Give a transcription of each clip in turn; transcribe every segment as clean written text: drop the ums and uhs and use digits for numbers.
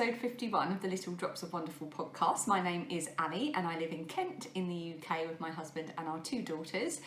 episode 51 of the Little Drops of Wonderful podcast. My name is Ali and I live in Kent in the UK with my husband and our 2 daughters.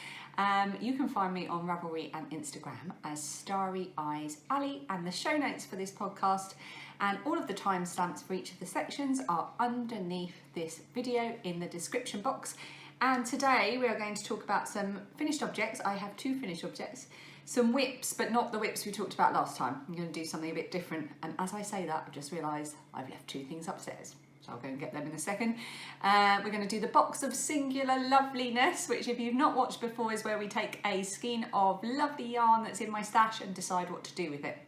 You can find me on Ravelry and Instagram as Starry Eyes Ali, and the show notes for this podcast and all of the timestamps for each of the sections are underneath this video in the description box. And today we are going to talk about some finished objects. I have 2 finished objects, some whips, but not the whips we talked about last time. I'm going to do something a bit different. And as I say that, I've just realised I've left 2 things upstairs. So I'll go and get them in a second. We're going to do the Box of Singular Loveliness, which if you've not watched before is where we take a skein of lovely yarn that's in my stash and decide what to do with it.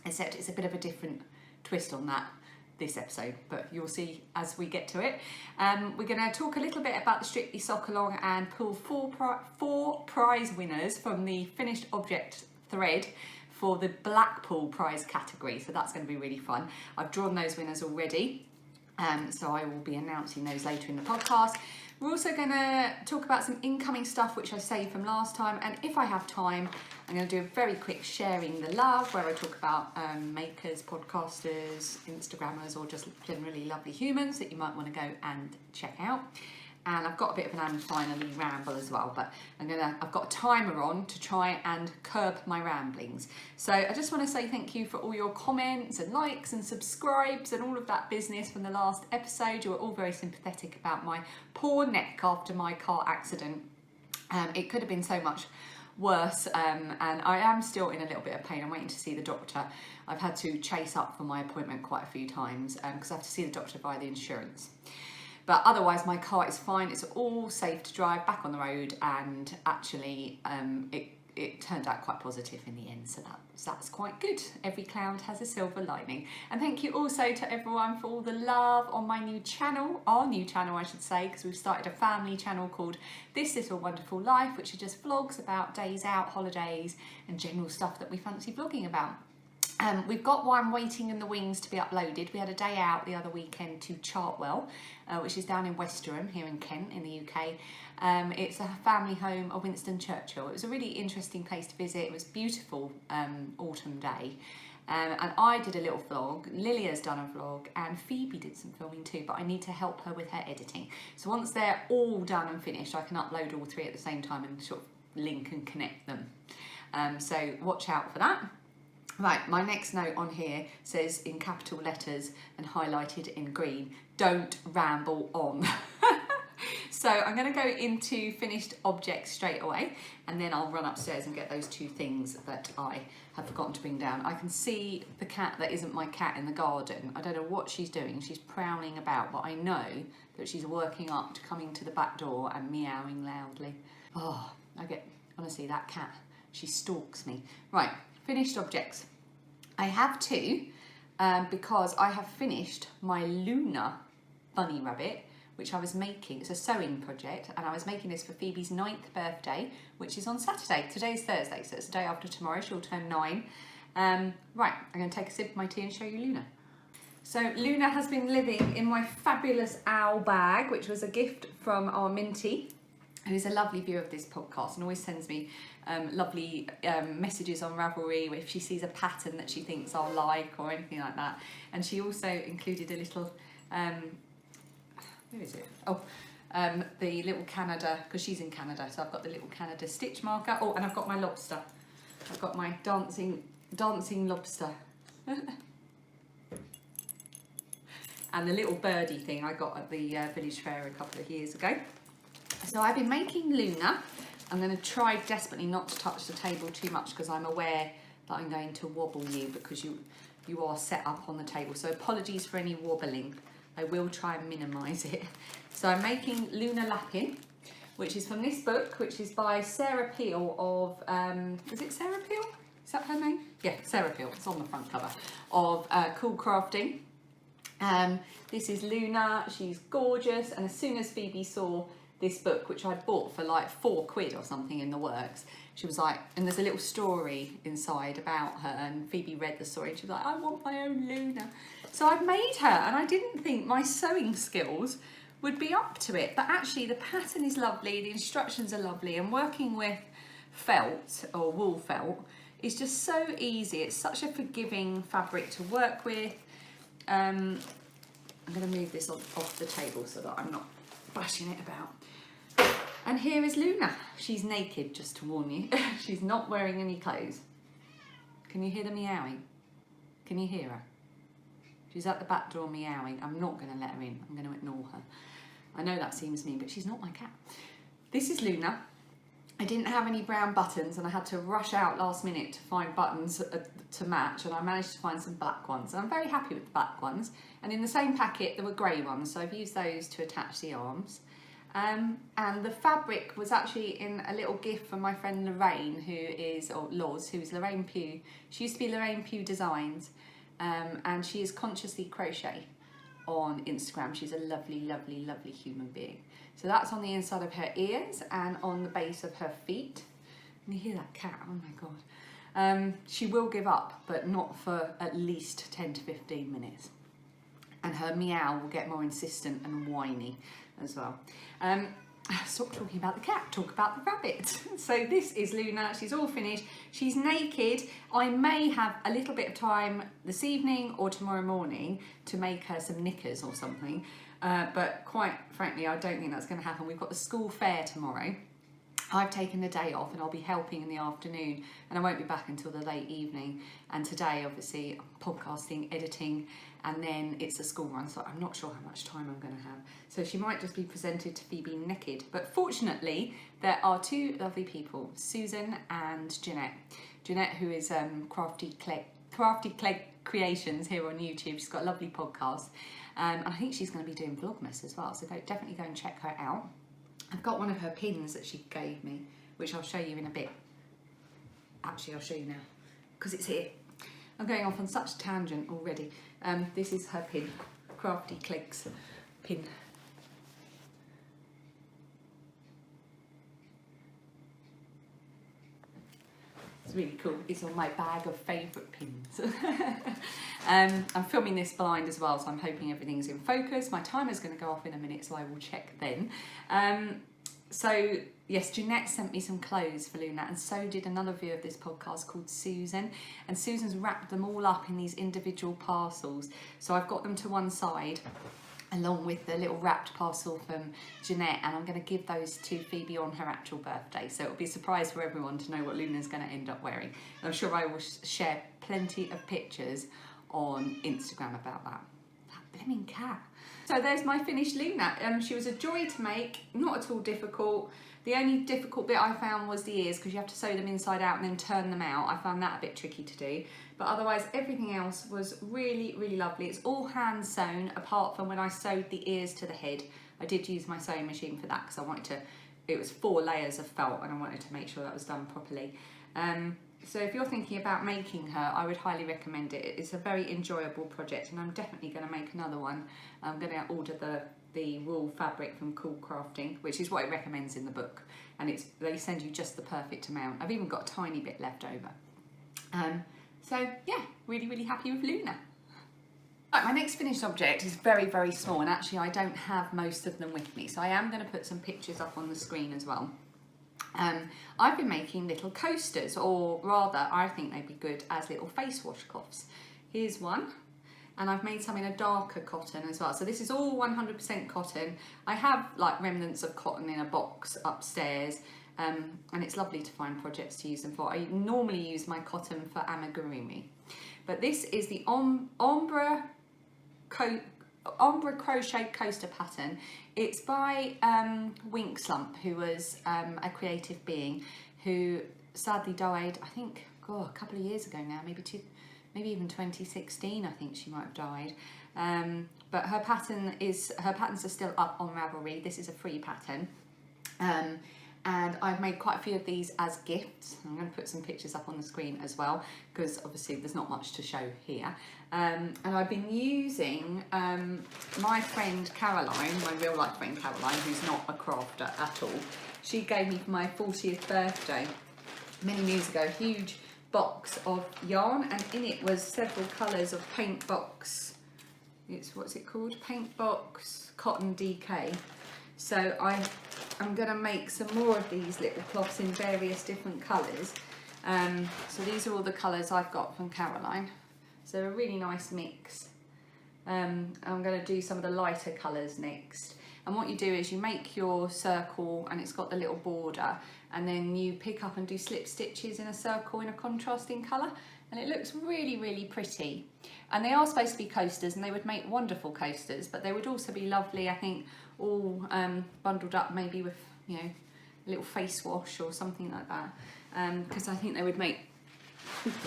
Except it's a bit of a different twist on that this episode, but you'll see as we get to it. We're going to talk a little bit about the Strictly Sock Along and pull 4 prize winners from the finished object thread for the Blackpool prize category, so that's going to be really fun. I've drawn those winners already, so I will be announcing those later in the podcast. We're also going to talk about some incoming stuff which I saved from last time, and if I have time I'm going to do a very quick sharing the love where I talk about makers, podcasters, Instagrammers, or just generally lovely humans that you might want to go and check out. And I've got a bit of an finally ramble as well, but I've got a timer on to try and curb my ramblings. So I just want to say thank you for all your comments and likes and subscribes and all of that business from the last episode. You were all very sympathetic about my poor neck after my car accident. It could have been so much worse, and I am still in a little bit of pain. I'm waiting to see the doctor. I've had to chase up for my appointment quite a few times because I have to see the doctor via the insurance. But otherwise my car is fine, it's all safe to drive back on the road, and actually it turned out quite positive in the end, so that's quite good. Every cloud has a silver lining. And thank you also to everyone for all the love on my new channel, our new channel I should say, because we've started a family channel called This Little Wonderful Life, which are just vlogs about days out, holidays and general stuff that we fancy vlogging about. We've got one waiting in the wings to be uploaded. We had a day out the other weekend to Chartwell, which is down in Westerham here in Kent in the UK. It's a family home of Winston Churchill. It was a really interesting place to visit. It was a beautiful autumn day. And I did a little vlog, Lilia's done a vlog, and Phoebe did some filming too, but I need to help her with her editing. So once they're all done and finished, I can upload all 3 at the same time and sort of link and connect them. So watch out for that. Right, my next note on here says in capital letters and highlighted in green, don't ramble on. So I'm going to go into finished objects straight away, and then I'll run upstairs and get those 2 things that I have forgotten to bring down. I can see the cat that isn't my cat in the garden. I don't know what she's doing. She's prowling about, but I know that she's working up to coming to the back door and meowing loudly. Oh, honestly, that cat, she stalks me. Right, finished objects. I have 2 because I have finished my Luna bunny rabbit, which I was making. It's a sewing project, and I was making this for Phoebe's 9th birthday, which is on Saturday. Today's Thursday, so it's the day after tomorrow. She'll turn 9. Right, I'm going to take a sip of my tea and show you Luna. So Luna has been living in my fabulous owl bag, which was a gift from our Minty, who's a lovely viewer of this podcast and always sends me lovely messages on Ravelry if she sees a pattern that she thinks I'll like or anything like that. And she also included a little, where is it? Oh, the little Canada, because she's in Canada, so I've got the little Canada stitch marker. Oh, and I've got my lobster. I've got my dancing lobster. And the little birdie thing I got at the village fair a couple of years ago. So I've been making Luna. I'm going to try desperately not to touch the table too much because I'm aware that I'm going to wobble you because you are set up on the table. So apologies for any wobbling. I will try and minimise it. So I'm making Luna Lapin, which is from this book, which is by Sarah Peel of, is it Sarah Peel? Is that her name? Yeah, Sarah Peel. It's on the front cover of Cool Crafting. This is Luna. She's gorgeous. And as soon as Phoebe saw this book, which I bought for like £4 or something in the works, she was like, and there's a little story inside about her, and Phoebe read the story and she was like, I want my own Luna. So I've made her, and I didn't think my sewing skills would be up to it, but actually the pattern is lovely, the instructions are lovely, and working with felt or wool felt is just so easy. It's such a forgiving fabric to work with. I'm going to move this off the table so that I'm not bashing it about. And here is Luna. She's naked, just to warn you. She's not wearing any clothes. Can you hear the meowing? Can you hear her? She's at the back door meowing. I'm not going to let her in. I'm going to ignore her. I know that seems mean, but she's not my cat. This is Luna. I didn't have any brown buttons and I had to rush out last minute to find buttons to match, and I managed to find some black ones. And I'm very happy with the black ones. And in the same packet there were grey ones, so I've used those to attach the arms. And the fabric was actually in a little gift from my friend Lorraine, who's Lorraine Pugh. She used to be Lorraine Pugh Designs, and she is Consciously Crochet on Instagram. She's a lovely, lovely, lovely human being. So that's on the inside of her ears and on the base of her feet. Can you hear that cat? Oh my God. She will give up, but not for at least 10 to 15 minutes. And her meow will get more insistent and whiny as well. Stop talking about the cat, talk about the rabbit. So this is Luna, she's all finished. She's naked. I may have a little bit of time this evening or tomorrow morning to make her some knickers or something. But quite frankly, I don't think that's going to happen. We've got the school fair tomorrow. I've taken the day off and I'll be helping in the afternoon, and I won't be back until the late evening. And today, obviously, I'm podcasting, editing, and then it's a school run, so I'm not sure how much time I'm going to have. So she might just be presented to Phoebe naked. But fortunately, there are two lovely people, Susan and Jeanette. Jeanette, who is Crafty Clegg Creations here on YouTube. She's got a lovely podcast. And I think she's going to be doing Vlogmas as well, so definitely go and check her out. I've got one of her pins that she gave me, which I'll show you in a bit. Actually, I'll show you now, because it's here. I'm going off on such a tangent already. This is her pin, Crafty Clegg's pin. It's really cool. It's on my bag of favourite pins. I'm filming this blind as well, so I'm hoping everything's in focus. My timer's going to go off in a minute, so I will check then. So yes, Jeanette sent me some clothes for Luna, and so did another viewer of this podcast called Susan. And Susan's wrapped them all up in these individual parcels. So I've got them to one side, along with the little wrapped parcel from Jeanette, and I'm going to give those to Phoebe on her actual birthday. So it'll be a surprise for everyone to know what Luna's going to end up wearing. And I'm sure I will share plenty of pictures on Instagram about that. That blimmin' cat. So there's my finished Luna. She was a joy to make, not at all difficult. The only difficult bit I found was the ears, because you have to sew them inside out and then turn them out. I found that a bit tricky to do. But otherwise, everything else was really, really lovely. It's all hand sewn, apart from when I sewed the ears to the head. I did use my sewing machine for that, because I wanted to, it was 4 layers of felt, and I wanted to make sure that was done properly. So if you're thinking about making her, I would highly recommend it. It's a very enjoyable project, and I'm definitely going to make another one. I'm going to order the wool fabric from Cool Crafting, which is what it recommends in the book, and they send you just the perfect amount. I've even got a tiny bit left over. So yeah, really, really happy with Luna. Right, my next finished object is very, very small, and actually I don't have most of them with me, so I am going to put some pictures up on the screen as well. I've been making little coasters, or rather I think they'd be good as little face washcloths. Here's one, and I've made some in a darker cotton as well. So this is all 100% cotton. I have like remnants of cotton in a box upstairs, and it's lovely to find projects to use them for. I normally use my cotton for amigurumi, but this is the Ombre Crocheted Coaster pattern. It's by Wink Slump, who was a creative being who sadly died, I think, a couple of years ago now, maybe even 2016, I think she might have died. But her patterns are still up on Ravelry. This is a free pattern. And I've made quite a few of these as gifts. I'm going to put some pictures up on the screen as well, because obviously there's not much to show here. And I've been using my friend Caroline, my real life friend Caroline, who's not a crafter at all. She gave me for my 40th birthday many years ago a huge box of yarn, and in it was several colours of paint box. What's it called? Paint box cotton DK. So I'm going to make some more of these little cloths in various different colours. So these are all the colours I've got from Caroline. So a really nice mix. I'm going to do some of the lighter colours next. And what you do is you make your circle and it's got the little border, and then you pick up and do slip stitches in a circle in a contrasting colour, and it looks really, really pretty. And they are supposed to be coasters, and they would make wonderful coasters, but they would also be lovely, I think, all bundled up maybe with, you know, a little face wash or something like that, because I think they would make,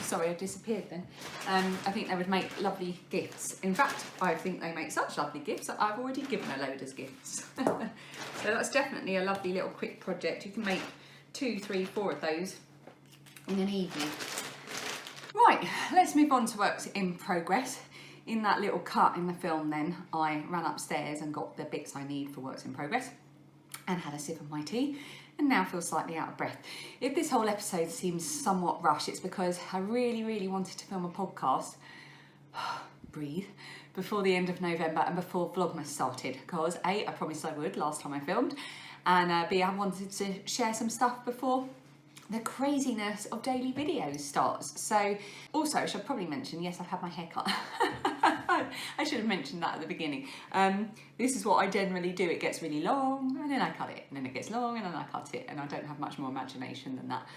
sorry, I disappeared then. I think they would make lovely gifts. In fact, I think they make such lovely gifts that I've already given a load as gifts. So that's definitely a lovely little quick project. You can make 2, 3, 4 of those in an evening. Right, let's move on to works in progress. In that little cut in the film then, I ran upstairs and got the bits I need for works in progress and had a sip of my tea, and now feel slightly out of breath. If this whole episode seems somewhat rushed, it's because I really, really wanted to film a podcast, breathe, before the end of November and before Vlogmas started, because A, I promised I would last time I filmed, and B, I wanted to share some stuff before the craziness of daily videos starts. So also I should probably mention, yes, I've had my hair cut. I should have mentioned that at the beginning. This is what I generally do. It gets really long and then I cut it, and then it gets long and then I cut it, and I don't have much more imagination than that.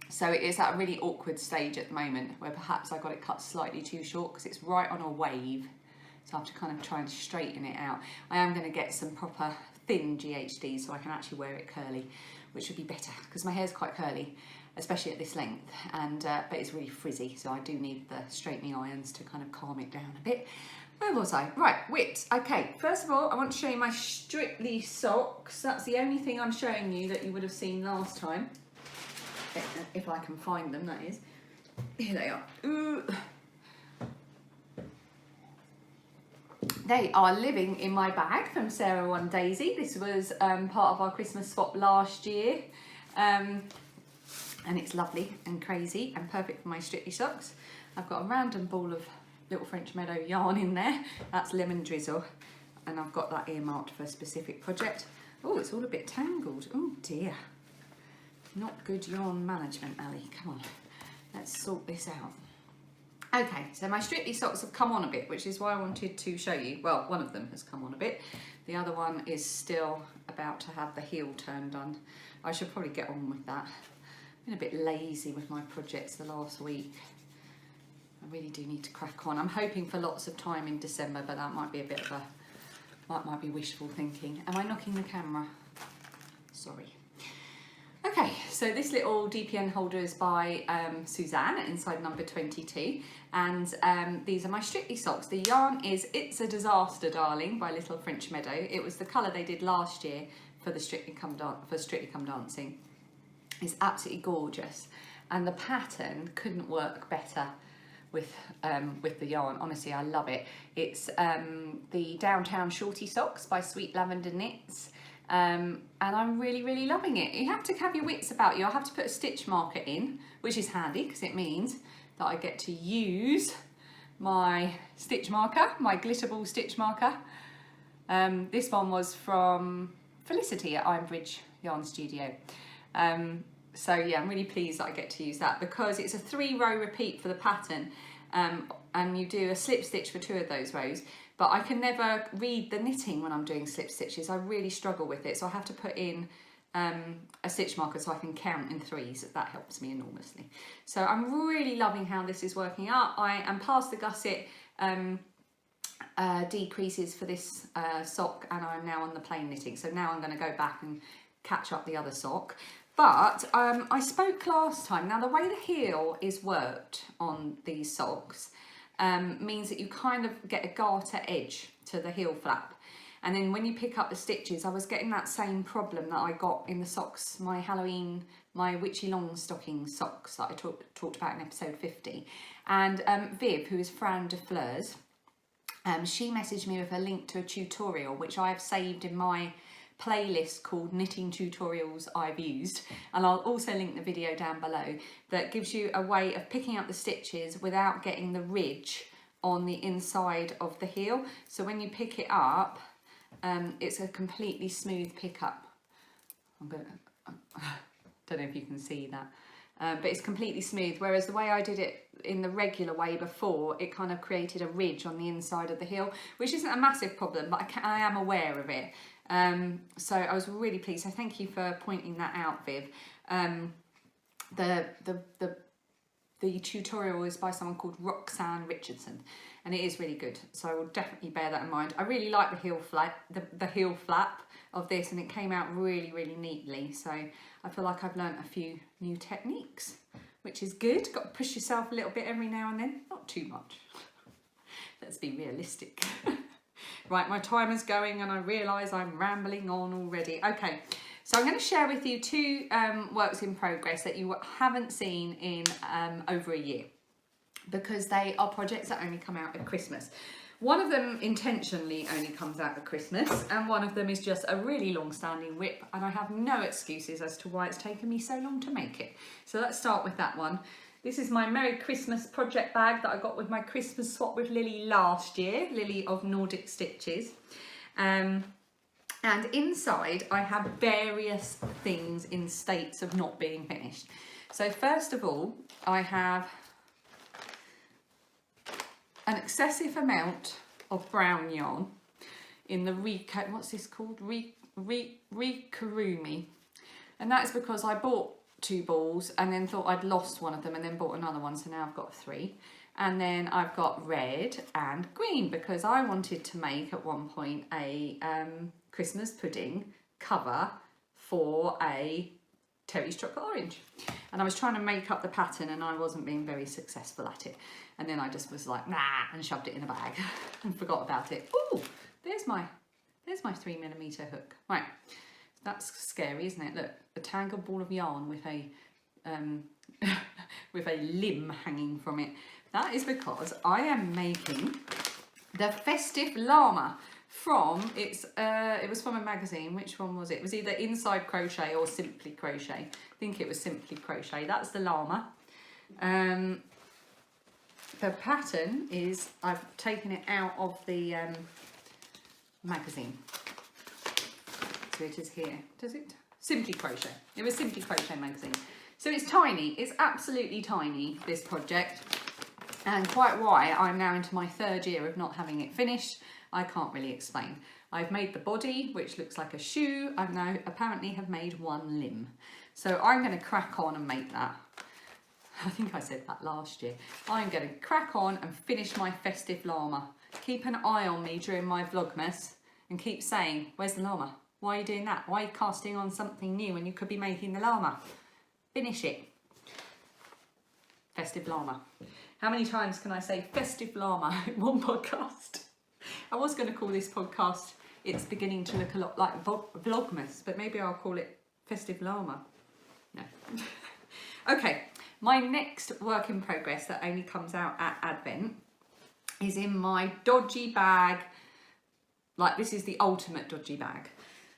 So it is at a really awkward stage at the moment where perhaps I got it cut slightly too short because it's right on a wave. So I have to kind of try and straighten it out. I am going to get some proper thin GHD so I can actually wear it curly, which would be better because my hair's quite curly, especially at this length, and but it's really frizzy, so I do need the straightening irons to kind of calm it down a bit. Where was I? Right, whips. Okay, first of all, I want to show you my Strictly socks. That's the only thing I'm showing you that you would have seen last time. If I can find them, that is. Here they are. Ooh. They are living in my bag from Sarah and Daisy. This was part of our Christmas swap last year. And it's lovely and crazy and perfect for my Strictly socks. I've got a random ball of little French Meadow yarn in there. That's lemon drizzle. And I've got that earmarked for a specific project. Oh, it's all a bit tangled. Oh dear. Not good yarn management, Ali. Come on, let's sort this out. Okay, so my Strictly socks have come on a bit, which is why I wanted to show you. Well, one of them has come on a bit. The other one is still about to have the heel turn done. I should probably get on with that. I've been a bit lazy with my projects the last week. I really do need to crack on. I'm hoping for lots of time in December, but that might be a bit of a, might be wishful thinking. Am I knocking the camera? Sorry. Okay, so this little DPN holder is by Suzanne, inside number 22, and these are my Strictly socks. The yarn is It's a Disaster Darling by Little French Meadow. It was the colour they did last year for the Strictly Come Dancing. It's absolutely gorgeous, and the pattern couldn't work better with the yarn. Honestly, I love it. It's the Downtown Shorty socks by Sweet Lavender Knits. And I'm really, really loving it. You have to have your wits about you. I have to put a stitch marker in, which is handy because it means that I get to use my stitch marker, my glitterball stitch marker. This one was from Felicity at Ironbridge Yarn Studio. So yeah, I'm really pleased that I get to use that because it's a 3-row repeat for the pattern, and you do a slip stitch for 2 of those rows. But I can never read the knitting when I'm doing slip stitches. I really struggle with it. So I have to put in a stitch marker so I can count in 3s. That helps me enormously. So I'm really loving how this is working out. I am past the gusset decreases for this sock, and I'm now on the plain knitting. So now I'm going to go back and catch up the other sock. But I spoke last time. Now the way the heel is worked on these socks means that you kind of get a garter edge to the heel flap, and then when you pick up the stitches, I was getting that same problem that I got in the socks, my Halloween, my witchy long stocking socks that I talked about in episode 50. And Viv, who is Fran de Fleurs, she messaged me with a link to a tutorial which I have saved in my playlist called Knitting Tutorials I've Used, and I'll also link the video down below, that gives you a way of picking up the stitches without getting the ridge on the inside of the heel. So when you pick it up, it's a completely smooth pickup. Don't know if you can see that. but it's completely smooth, whereas the way I did it in the regular way before, it kind of created a ridge on the inside of the heel, which isn't a massive problem, but I am aware of it. So I was really pleased, so thank you for pointing that out, Viv. The tutorial is by someone called Roxanne Richardson, and it is really good, so I will definitely bear that in mind. I really like the heel flap of this, and it came out really, really neatly, so I feel like I've learnt a few new techniques, which is good. Got to push yourself a little bit every now and then, not too much. Let's be realistic. Right, my timer's going and I realise I'm rambling on already. Okay, so I'm going to share with you two works in progress that you haven't seen in over a year, because they are projects that only come out at Christmas. One of them intentionally only comes out at Christmas, and one of them is just a really long-standing whip, and I have no excuses as to why it's taken me so long to make it. So let's start with that one. This is my Merry Christmas project bag that I got with my Christmas swap with Lily last year, Lily of Nordic Stitches. And inside I have various things in states of not being finished. So first of all, I have an excessive amount of brown yarn in the what's this called? Rikurumi. And that's because I bought 2 balls and then thought I'd lost one of them and then bought another one, so now I've got 3. And then I've got red and green because I wanted to make at one point a Christmas pudding cover for a Terry's Chocolate Orange. And I was trying to make up the pattern and I wasn't being very successful at it. And then I just was like, nah, and shoved it in a bag and forgot about it. Oh, there's my 3mm hook. Right, that's scary, isn't it? Look, a tangled ball of yarn with a with a limb hanging from it. That is because I am making the Festive Llama from, it was from a magazine. Which one was it? It was either Inside Crochet or Simply Crochet. I think it was Simply Crochet. That's the llama. The pattern is, I've taken it out of the magazine. So it is here. Does it? Simply Crochet. It was Simply Crochet magazine. So it's tiny. It's absolutely tiny, this project. And quite why I'm now into my 3rd year of not having it finished, I can't really explain. I've made the body, which looks like a shoe. I've now apparently have made 1 limb. So I'm going to crack on and make that. I think I said that last year. I'm going to crack on and finish my Festive Llama. Keep an eye on me during my Vlogmas and keep saying, where's the llama? Why are you doing that? Why are you casting on something new when you could be making the llama? Finish it. Festive Llama. How many times can I say Festive Llama in one podcast? I was going to call this podcast, it's beginning to look a lot like Vlogmas, but maybe I'll call it Festive Llama. No. Okay, my next work in progress that only comes out at Advent is in my dodgy bag. Like, this is the ultimate dodgy bag.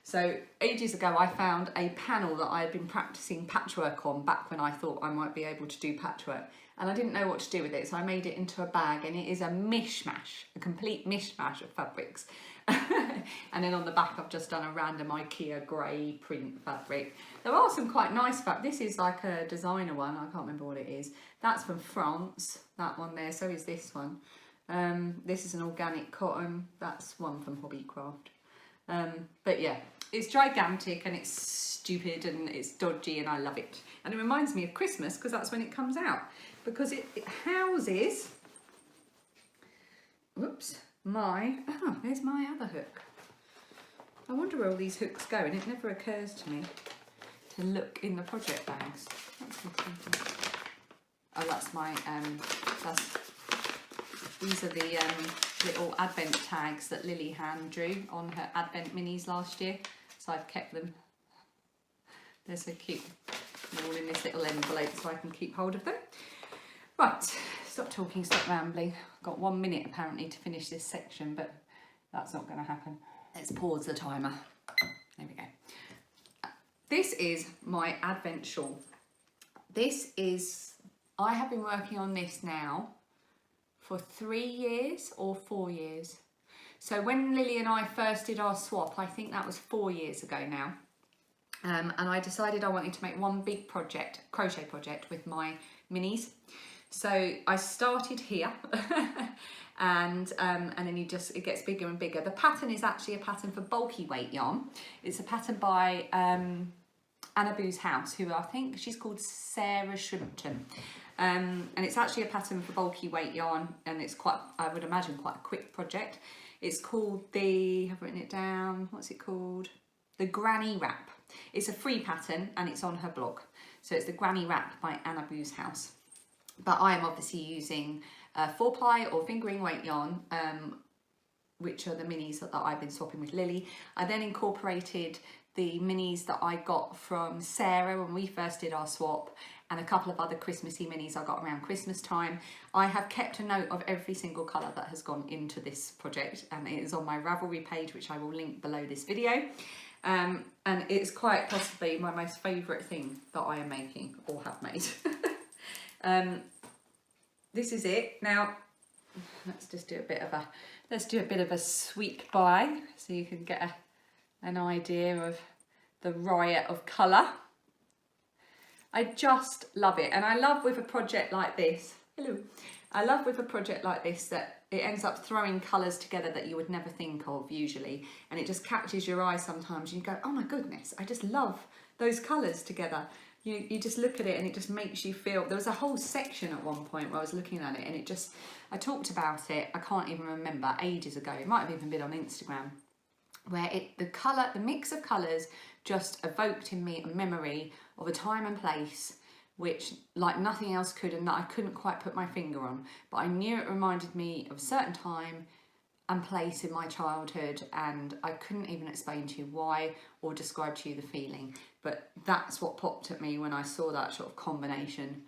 So ages ago I found a panel that I had been practicing patchwork on back when I thought I might be able to do patchwork, and I didn't know what to do with it, so I made it into a bag, and it is a mishmash, a complete mishmash of fabrics. And then on the back I've just done a random IKEA grey print fabric. There are some quite nice fabric. This is like a designer one, I can't remember what it is. That's from France, that one there, so is this one. This is an organic cotton, that's one from Hobbycraft. But yeah, it's gigantic and it's stupid and it's dodgy and I love it. And it reminds me of Christmas because that's when it comes out. Because it houses, whoops, there's my other hook. I wonder where all these hooks go, and it never occurs to me to look in the project bags. Oh, that's my, these are the little advent tags that Lily hand drew on her advent minis last year, so I've kept them. They're so cute. They're all in this little envelope so I can keep hold of them. Right, stop talking, stop rambling. I've got 1 minute apparently to finish this section, but that's not going to happen. Let's pause the timer. There we go. This is my advent shawl. This is, I have been working on this now for 3 years or 4 years. So when Lily and I first did our swap, I think that was 4 years ago now. And I decided I wanted to make one big project, crochet project with my minis. So I started here and then it gets bigger and bigger. The pattern is actually a pattern for bulky weight yarn. It's a pattern by Anna Boo's House, who I think she's called Sarah Shrimpton. And it's actually a pattern for bulky weight yarn, and it's quite, I would imagine, quite a quick project. It's called I've written it down, what's it called? The Granny Wrap. It's a free pattern and it's on her blog. So it's the Granny Wrap by Anna Boo's House. But I am obviously using 4-ply or fingering weight yarn, which are the minis that I've been swapping with Lily. I then incorporated the minis that I got from Sarah when we first did our swap, and a couple of other Christmassy minis I got around Christmas time. I have kept a note of every single colour that has gone into this project, and it is on my Ravelry page, which I will link below this video. And it's quite possibly my most favourite thing that I am making or have made. This is it. Now, let's just do a bit of a sweep by so you can get an idea of the riot of colour. I just love it, and I love with a project like this, I love with a project like this that it ends up throwing colours together that you would never think of usually, and it just catches your eye sometimes. You go, oh my goodness, I just love those colours together. You just look at it and it just makes you feel. There was a whole section at one point where I was looking at it and I talked about it, I can't even remember, ages ago, it might have even been on Instagram, where the mix of colours just evoked in me a memory of a time and place which like nothing else could, and that I couldn't quite put my finger on, but I knew it reminded me of a certain time and place in my childhood, and I couldn't even explain to you why or describe to you the feeling, but that's what popped at me when I saw that sort of combination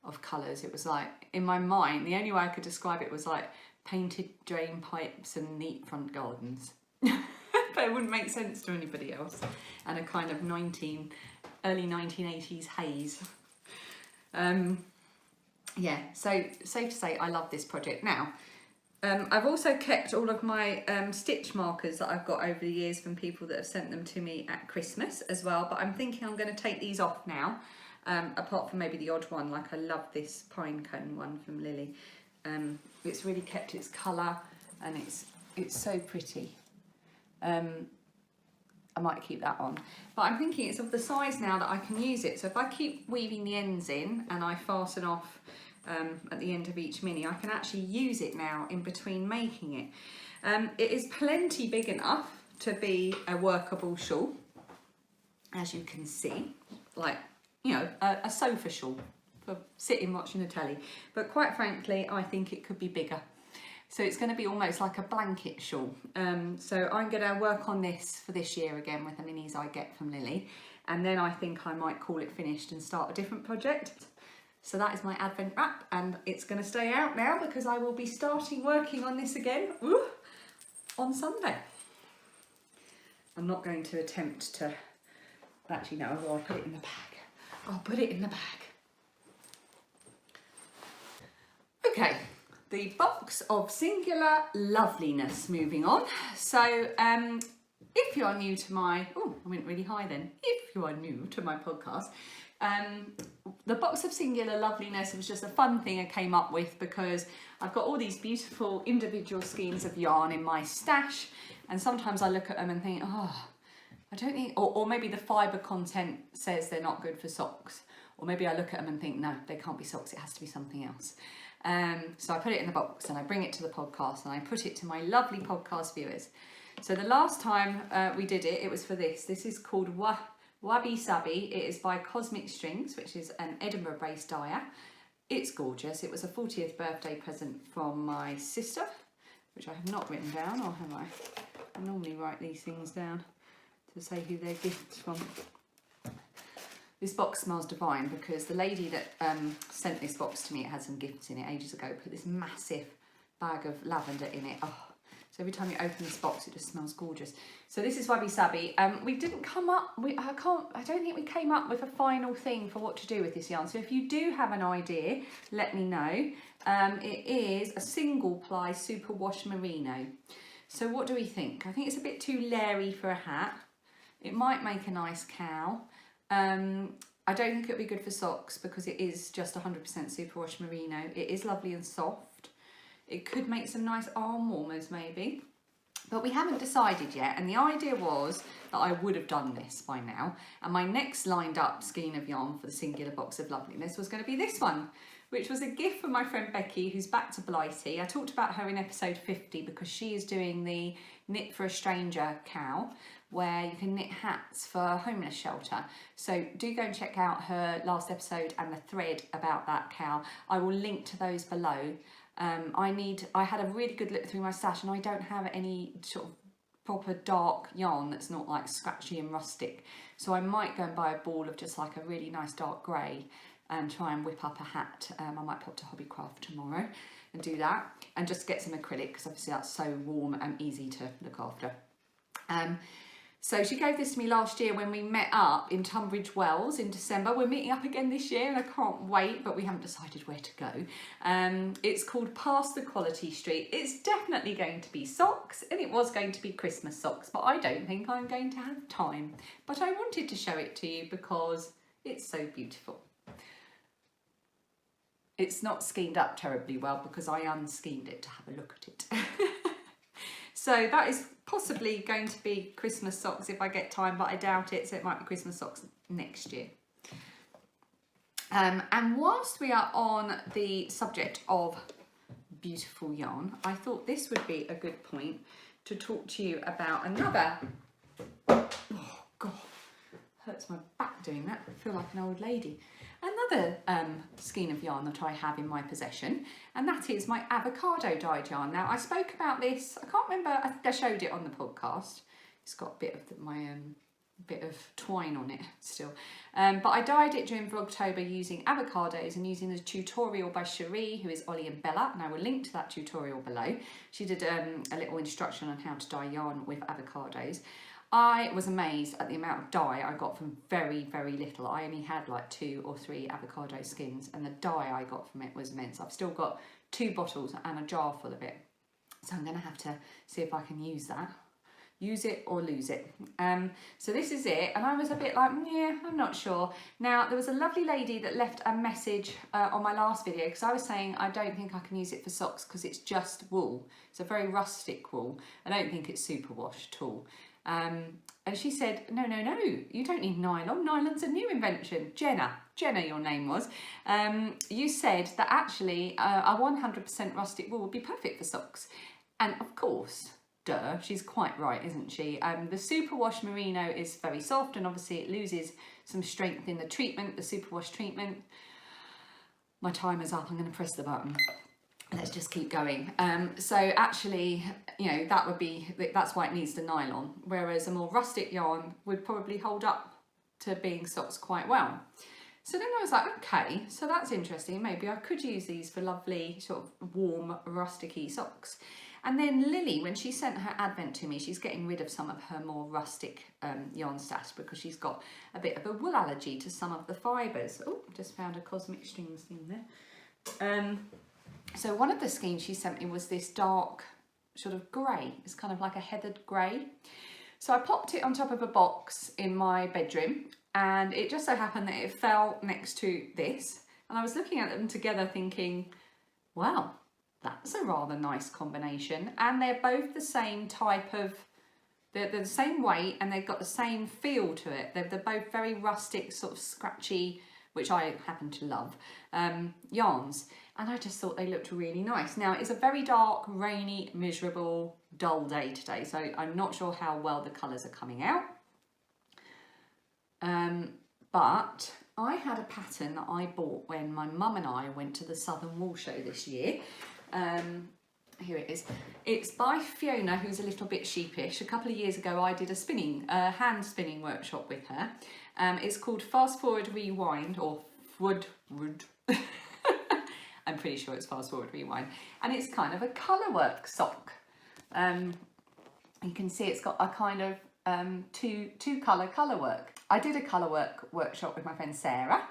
of colours. It was like, in my mind, the only way I could describe it was like painted drain pipes and neat front gardens. But it wouldn't make sense to anybody else, and a kind of early 1980s haze. Yeah, so safe to say I love this project. Now, I've also kept all of my stitch markers that I've got over the years from people that have sent them to me at Christmas as well, but I'm thinking I'm going to take these off now, apart from maybe the odd one, like I love this pine cone one from Lily. It's really kept its colour and it's so pretty. I might keep that on, but I'm thinking it's of the size now that I can use it. So if I keep weaving the ends in and I fasten off at the end of each mini, I can actually use it now in between making it. It is plenty big enough to be a workable shawl, as you can see, like, you know, a sofa shawl for sitting watching the telly, but quite frankly I think it could be bigger. So it's going to be almost like a blanket shawl. So I'm going to work on this for this year again with the minis I get from Lily. And then I think I might call it finished and start a different project. So that is my Advent wrap, and it's going to stay out now because I will be starting working on this again on Sunday. I'm not going to attempt to, actually no, I'll put it in the bag. I'll put it in the bag. Okay. The Box of Singular Loveliness, moving on. So if you are new to my, oh, I went really high then. If you are new to my podcast, the Box of Singular Loveliness was just a fun thing I came up with because I've got all these beautiful individual skeins of yarn in my stash, and sometimes I look at them and think, oh, I don't think, or maybe the fibre content says they're not good for socks, or maybe I look at them and think, no, they can't be socks, it has to be something else. So I put it in the box and I bring it to the podcast and I put it to my lovely podcast viewers. So the last time we did it, it was for this. This is called Wabi Sabi. It is by Cosmic Strings, which is an Edinburgh-based dyer. It's gorgeous. It was a 40th birthday present from my sister, which I have not written down, or have I? I normally write these things down to say who they're gifts from. This box smells divine because the lady that sent this box to me, it had some gifts in it ages ago, put this massive bag of lavender in it. Oh, so every time you open this box, it just smells gorgeous. So this is Wabi Sabi. We didn't come up, I don't think we came up with a final thing for what to do with this yarn. So if you do have an idea, let me know. It is a single ply superwash merino. So what do we think? I think it's a bit too leery for a hat. It might make a nice cow. I don't think it'll be good for socks because it is just 100% superwash merino. It is lovely and soft. It could make some nice arm warmers maybe. But we haven't decided yet, and the idea was that I would have done this by now, and my next lined up skein of yarn for the Singular Box of Loveliness was going to be this one, which was a gift from my friend Becky, who's back to Blighty. I talked about her in episode 50 because she is doing the Knit for a Stranger cow, where you can knit hats for a homeless shelter. So do go and check out her last episode and the thread about that cow. I will link to those below. I had a really good look through my stash, and I don't have any sort of proper dark yarn that's not like scratchy and rustic. So I might go and buy a ball of just like a really nice dark grey and try and whip up a hat. I might pop to Hobbycraft tomorrow and do that, and just get some acrylic because obviously that's so warm and easy to look after. So she gave this to me last year when we met up in Tunbridge Wells in December. We're meeting up again this year and I can't wait, but we haven't decided where to go. It's called Past the Quality Street. It's definitely going to be socks, and it was going to be Christmas socks, but I don't think I'm going to have time. But I wanted to show it to you because it's so beautiful. It's not skeined up terribly well because I unskeined it to have a look at it. So that is possibly going to be Christmas socks if I get time, but I doubt it, so it might be Christmas socks next year. And whilst we are on the subject of beautiful yarn, I thought this would be a good point to talk to you about another, oh God, hurts my back doing that, I feel like an old lady. Another skein of yarn that I have in my possession, and that is my avocado dyed yarn. Now I spoke about this, I can't remember, I think I showed it on the podcast. It's got a bit of my bit of twine on it still, but I dyed it during Vlogtober using avocados and using the tutorial by Cherie, who is Ollie and Bella, and I will link to that tutorial below. She did a little instruction on how to dye yarn with avocados. I was amazed at the amount of dye I got from very, very little. I only had like 2 or 3 avocado skins, and the dye I got from it was immense. I've still got 2 bottles and a jar full of it. So I'm going to have to see if I can use that. Use it or lose it. So this is it, and I was a bit like, yeah, I'm not sure. Now, there was a lovely lady that left a message on my last video, because I was saying I don't think I can use it for socks because it's just wool. It's a very rustic wool. I don't think it's superwash at all. And she said, no, you don't need nylon. Nylon's a new invention. Jenna, your name was. You said that actually a 100% rustic wool would be perfect for socks. And of course, duh, she's quite right, isn't she? The superwash merino is very soft, and obviously it loses some strength in the treatment, the superwash treatment. My timer's up, I'm going to press the button. Let's just keep going. So actually, you know, that's why it needs the nylon, whereas a more rustic yarn would probably hold up to being socks quite well. So then I was like, okay, so that's interesting. Maybe I could use these for lovely sort of warm, rusticy socks. And then Lily, when she sent her advent to me, she's getting rid of some of her more rustic yarn stash because she's got a bit of a wool allergy to some of the fibres. Oh, just found a cosmic strings thing there. So one of the skeins she sent me was this dark sort of grey. It's kind of like a heathered grey. So I popped it on top of a box in my bedroom, and it just so happened that it fell next to this. And I was looking at them together thinking, wow, that's a rather nice combination. And they're both the same type of, they're the same weight, and they've got the same feel to it. They're both very rustic, sort of scratchy, which I happen to love, yarns. And I just thought they looked really nice. Now, it's a very dark, rainy, miserable, dull day today, so I'm not sure how well the colours are coming out. But I had a pattern that I bought when my mum and I went to the Southern Wool Show this year. Here it is. It's by Fiona, who's a little bit sheepish. A couple of years ago, I did a hand spinning workshop with her. It's called Fast Forward Rewind, or Wood. I'm pretty sure it's Fast Forward Rewind. And it's kind of a colourwork sock. You can see it's got a kind of two colour work. I did a colourwork workshop with my friend Sarah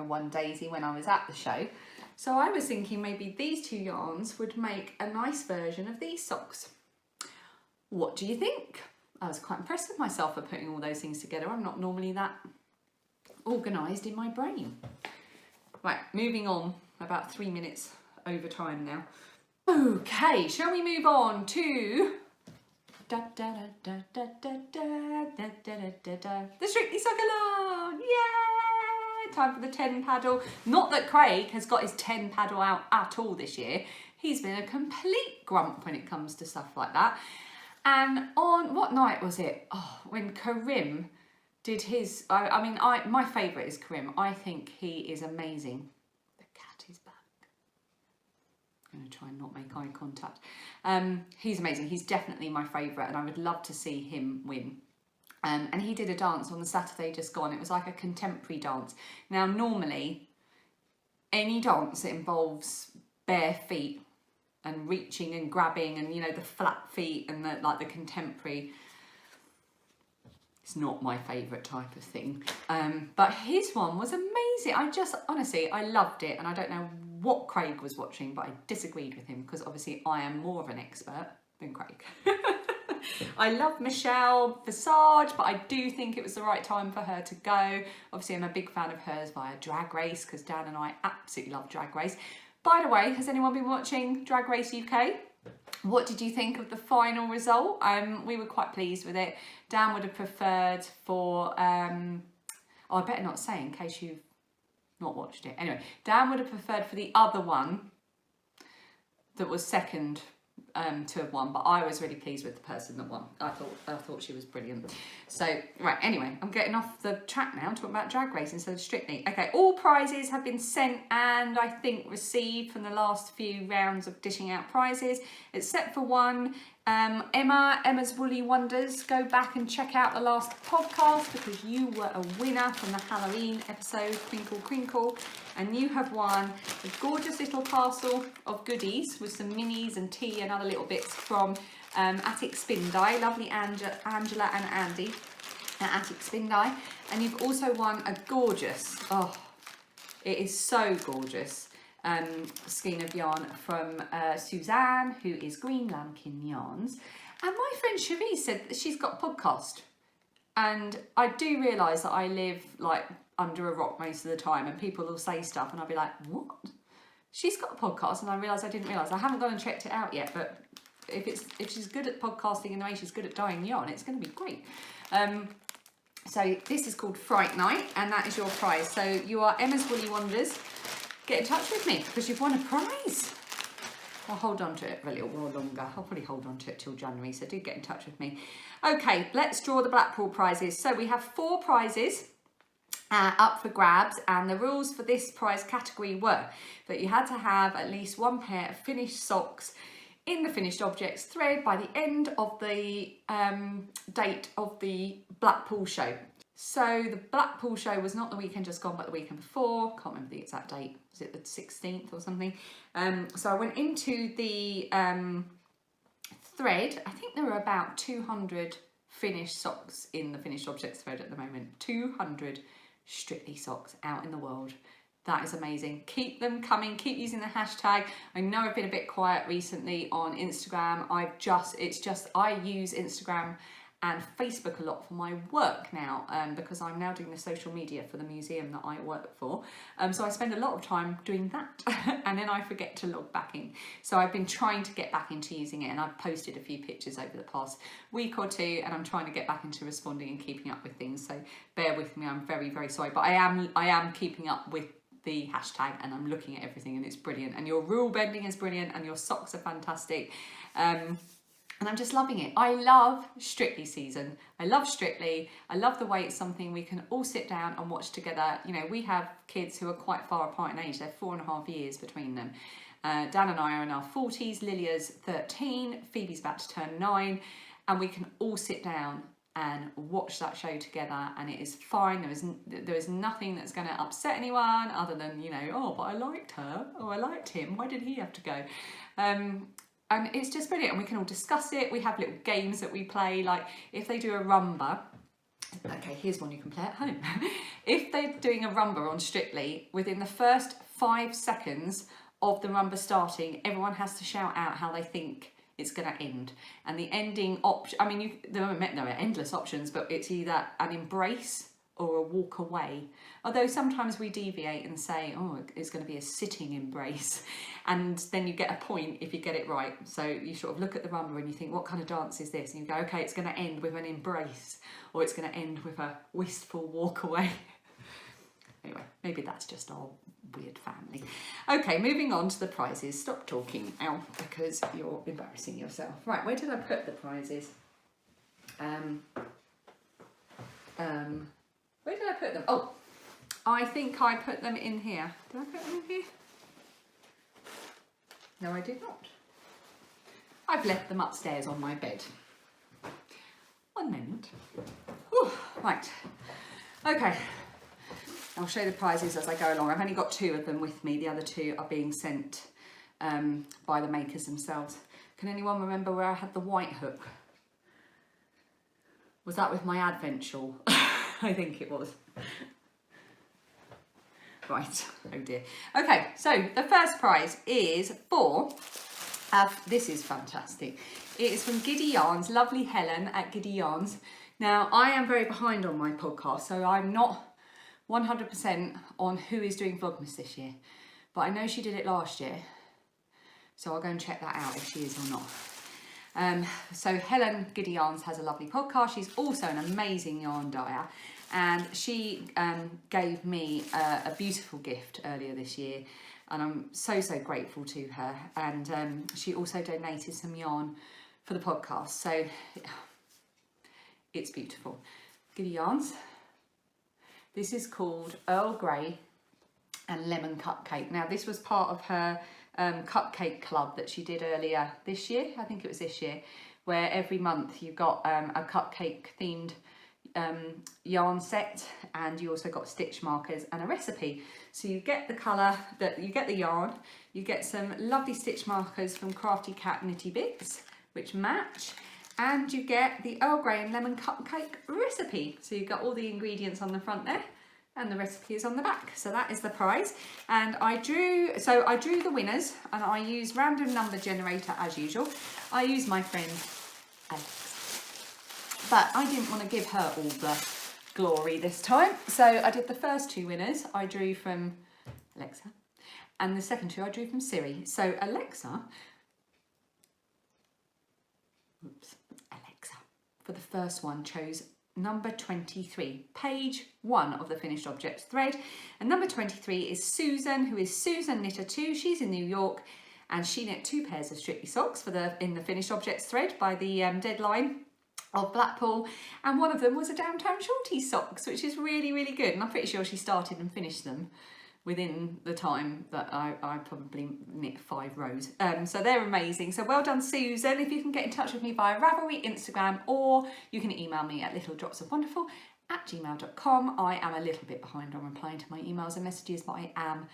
One Daisy, when I was at the show. So I was thinking maybe these 2 yarns would make a nice version of these socks. What do you think? I was quite impressed with myself for putting all those things together. I'm not normally that organised in my brain. Right, moving on, about 3 minutes over time now. Okay, shall we move on to the Strictly Suckalong? Yay! Time for the 10 paddle. Not that Craig has got his 10 paddle out at all this year. He's been a complete grump when it comes to stuff like that. And on, what night was it? Oh, when Karim did his, my favourite is Karim. I think he is amazing. The cat is back. I'm going to try and not make eye contact. He's amazing. He's definitely my favourite, and I would love to see him win. And he did a dance on the Saturday just gone. It was like a contemporary dance. Now, normally, any dance that involves bare feet and reaching and grabbing and, you know, the flat feet and the contemporary, it's not my favourite type of thing. But his one was amazing. Honestly, I loved it. And I don't know what Craig was watching, but I disagreed with him because obviously I am more of an expert than Craig. I love Michelle Visage, but I do think it was the right time for her to go. Obviously, I'm a big fan of hers via Drag Race because Dan and I absolutely love Drag Race. By the way, has anyone been watching Drag Race UK? What did you think of the final result? We were quite pleased with it. Dan would have preferred for, I better not say in case you've not watched it. Anyway, Dan would have preferred for the other one that was second to have won, but I was really pleased with the person that won. I thought she was brilliant. So, right, anyway, I'm getting off the track now, talking about Drag Race instead of Strictly. Okay, all prizes have been sent and I think received from the last few rounds of dishing out prizes, except for one. Emma's Woolly Wonders, go back and check out the last podcast because you were a winner from the Halloween episode, Crinkle Crinkle, and you have won a gorgeous little parcel of goodies with some minis and tea and other little bits from Attic Spin Dye, lovely Angela and Andy at Attic Spin Dye, and you've also won a gorgeous, it is so gorgeous, skein of yarn from Suzanne, who is Green Lambkin Yarns. And my friend Cherise said that she's got a podcast. And I do realise that I live like under a rock most of the time and people will say stuff and I'll be like, what? She's got a podcast, and I didn't realise. I haven't gone and checked it out yet, but if she's good at podcasting in the way she's good at dyeing yarn, it's going to be great. So this is called Fright Night, and that is your prize. So you are Emma's Woolly Wonders. Get in touch with me because you've won a prize. I'll hold on to it for a little while longer. I'll probably hold on to it till January, so do get in touch with me. Okay, let's draw the Blackpool prizes. So we have 4 prizes up for grabs, and the rules for this prize category were that you had to have at least 1 pair of finished socks in the finished objects thread by the end of the date of the Blackpool show. So the Blackpool show was not the weekend just gone, but the weekend before. Can't remember the exact date. Was it the 16th or something? So I went into the thread. I think there were about 200 finished socks in the finished objects thread at the moment. 200 Strictly socks out in the world. That is amazing. Keep them coming. Keep using the hashtag. I know I've been a bit quiet recently on Instagram. I use Instagram and Facebook a lot for my work now, because I'm now doing the social media for the museum that I work for. So I spend a lot of time doing that and then I forget to log back in. So I've been trying to get back into using it, and I've posted a few pictures over the past week or two, and I'm trying to get back into responding and keeping up with things. So bear with me, I'm very, very sorry. But I am keeping up with the hashtag and I'm looking at everything, and it's brilliant. And your rule bending is brilliant and your socks are fantastic. And I'm just loving it. I love Strictly season. I love Strictly. I love the way it's something we can all sit down and watch together. You know, we have kids who are quite far apart in age. They're 4.5 years between them. Dan and I are in our 40s. Lilia's 13. Phoebe's about to turn 9. And we can all sit down and watch that show together, and it is fine. There is nothing that's going to upset anyone other than, you know, oh, but I liked her. Oh, I liked him. Why did he have to go? And it's just brilliant, and we can all discuss it. We have little games that we play, like if they do a rumba. Okay, here's one you can play at home. If they're doing a rumba on Strictly, within the first 5 seconds of the rumba starting, everyone has to shout out how they think it's going to end. And the ending option, I mean, there are endless options, but it's either an embrace or a walk away. Although sometimes we deviate and say, oh, it's going to be a sitting embrace. And then you get a point if you get it right. So you sort of look at the runner and you think, what kind of dance is this? And you go, okay, it's going to end with an embrace, or it's going to end with a wistful walk away. Anyway, maybe that's just our weird family. Okay, moving on to the prizes. Stop talking now because you're embarrassing yourself. Right, where did I put the prizes? Where did I put them? Oh, I think I put them in here. Did I put them in here? No, I did not. I've left them upstairs on my bed. One moment. Whew, right. Okay. I'll show the prizes as I go along. I've only got 2 of them with me. The other 2 are being sent by the makers themselves. Can anyone remember where I had the white hook? Was that with my Advent shawl? I think it was. Right, oh dear. Okay, so the first prize is for, this is fantastic. It is from Giddy Yarns, lovely Helen at Giddy Yarns. Now, I am very behind on my podcast, so I'm not 100% on who is doing Vlogmas this year. But I know she did it last year, so I'll go and check that out if she is or not. So Helen Giddy Yarns has a lovely podcast. She's also an amazing yarn dyer, and she gave me a beautiful gift earlier this year, and I'm so grateful to her. And she also donated some yarn for the podcast, so it's beautiful. Giddy Yarns. This is called Earl Grey and Lemon Cupcake. Now, this was part of her cupcake club that she did earlier this year. I think it was this year, where every month you got a cupcake themed yarn set, and you also got stitch markers and a recipe. So you get the colour, you get the yarn, you get some lovely stitch markers from Crafty Cat Knitty Bits, which match, and you get the Earl Grey and Lemon Cupcake recipe. So you've got all the ingredients on the front there, and the recipe is on the back. So that is the prize. And I drew the winners, and I used random number generator as usual. I used my friend Alex, but I didn't want to give her all the glory this time. So I did the first 2 winners. I drew from Alexa, and the second 2 I drew from Siri. So Alexa, for the first one, chose number 23, page 1 of the finished objects thread. And number 23 is Susan, who is Susan Knitter 2. She's in New York, and she knit 2 pairs of Strictly socks in the finished objects thread by the deadline of Blackpool, and one of them was a Downtown Shorties socks, which is really good, and I'm pretty sure she started and finished them within the time that I probably knit 5 rows. So they're amazing. So well done, Susan. If you can get in touch with me via Ravelry, Instagram, or you can email me at littledropsofwonderful@gmail.com. I am a little bit behind on replying to my emails and messages, but I am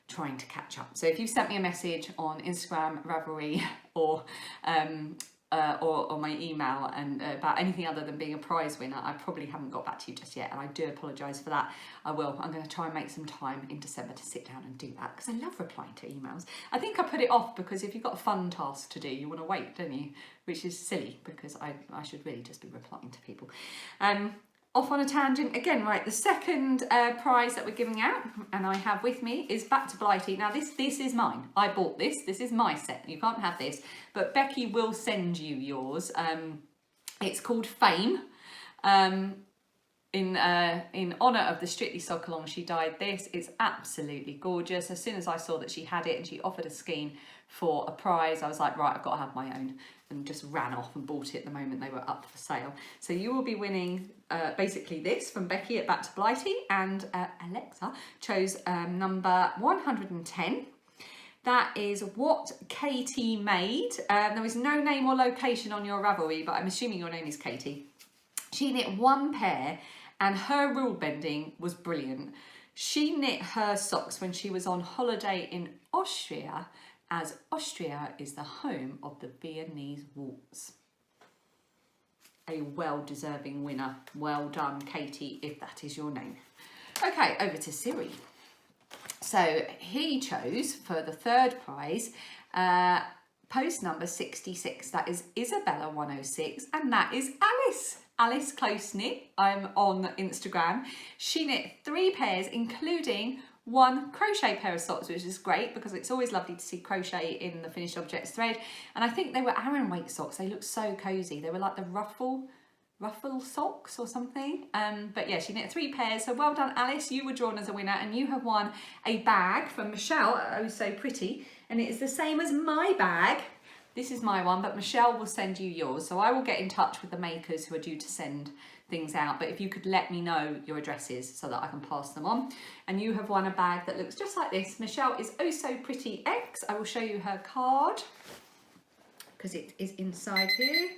trying to catch up. So if you've sent me a message on Instagram, Ravelry, or my email and about anything other than being a prize winner, I probably haven't got back to you just yet, and I do apologise for that. I will. I'm going to try and make some time in December to sit down and do that, because I love replying to emails. I think I put it off because if you've got a fun task to do, you want to wait, don't you? Which is silly, because I should really just be replying to people. Off on a tangent again, right, the second prize that we're giving out, and I have with me, is Back to Blighty. Now this is mine. I bought this is my set. You can't have this, but Becky will send you yours. It's called Fame. In honour of the Strictly Sock Along, she dyed this. It's absolutely gorgeous. As soon as I saw that she had it and she offered a skein for a prize, I was like, right, I've got to have my own, and just ran off and bought it the moment they were up for sale. So you will be winning basically this from Becky at Back to Blighty, and Alexa chose number 110. That is what Katie made. There was no name or location on your Ravelry, but I'm assuming your name is Katie. She knit 1 pair, and her rule bending was brilliant. She knit her socks when she was on holiday in Austria, as Austria is the home of the Viennese waltz. A well-deserving winner. Well done, Katie, if that is your name. Okay, over to Siri. So he chose, for the third prize, post number 66. That is Isabella 106, and that is Alice Close Knit. I'm on Instagram. She knit 3 pairs, including 1 crochet pair of socks, which is great because it's always lovely to see crochet in the finished objects thread. And I think they were Aran weight socks. They look so cozy. They were like the ruffle socks or something. But yeah, she knit 3 pairs. So well done, Alice. You were drawn as a winner, and you have won a bag from Michelle. Oh, so pretty. And it is the same as my bag. This is my one, but Michelle will send you yours. So I will get in touch with the makers who are due to send things out. But if you could let me know your addresses so that I can pass them on. And you have won a bag that looks just like this. Michelle is Oh So Pretty X. I will show you her card because it is inside here.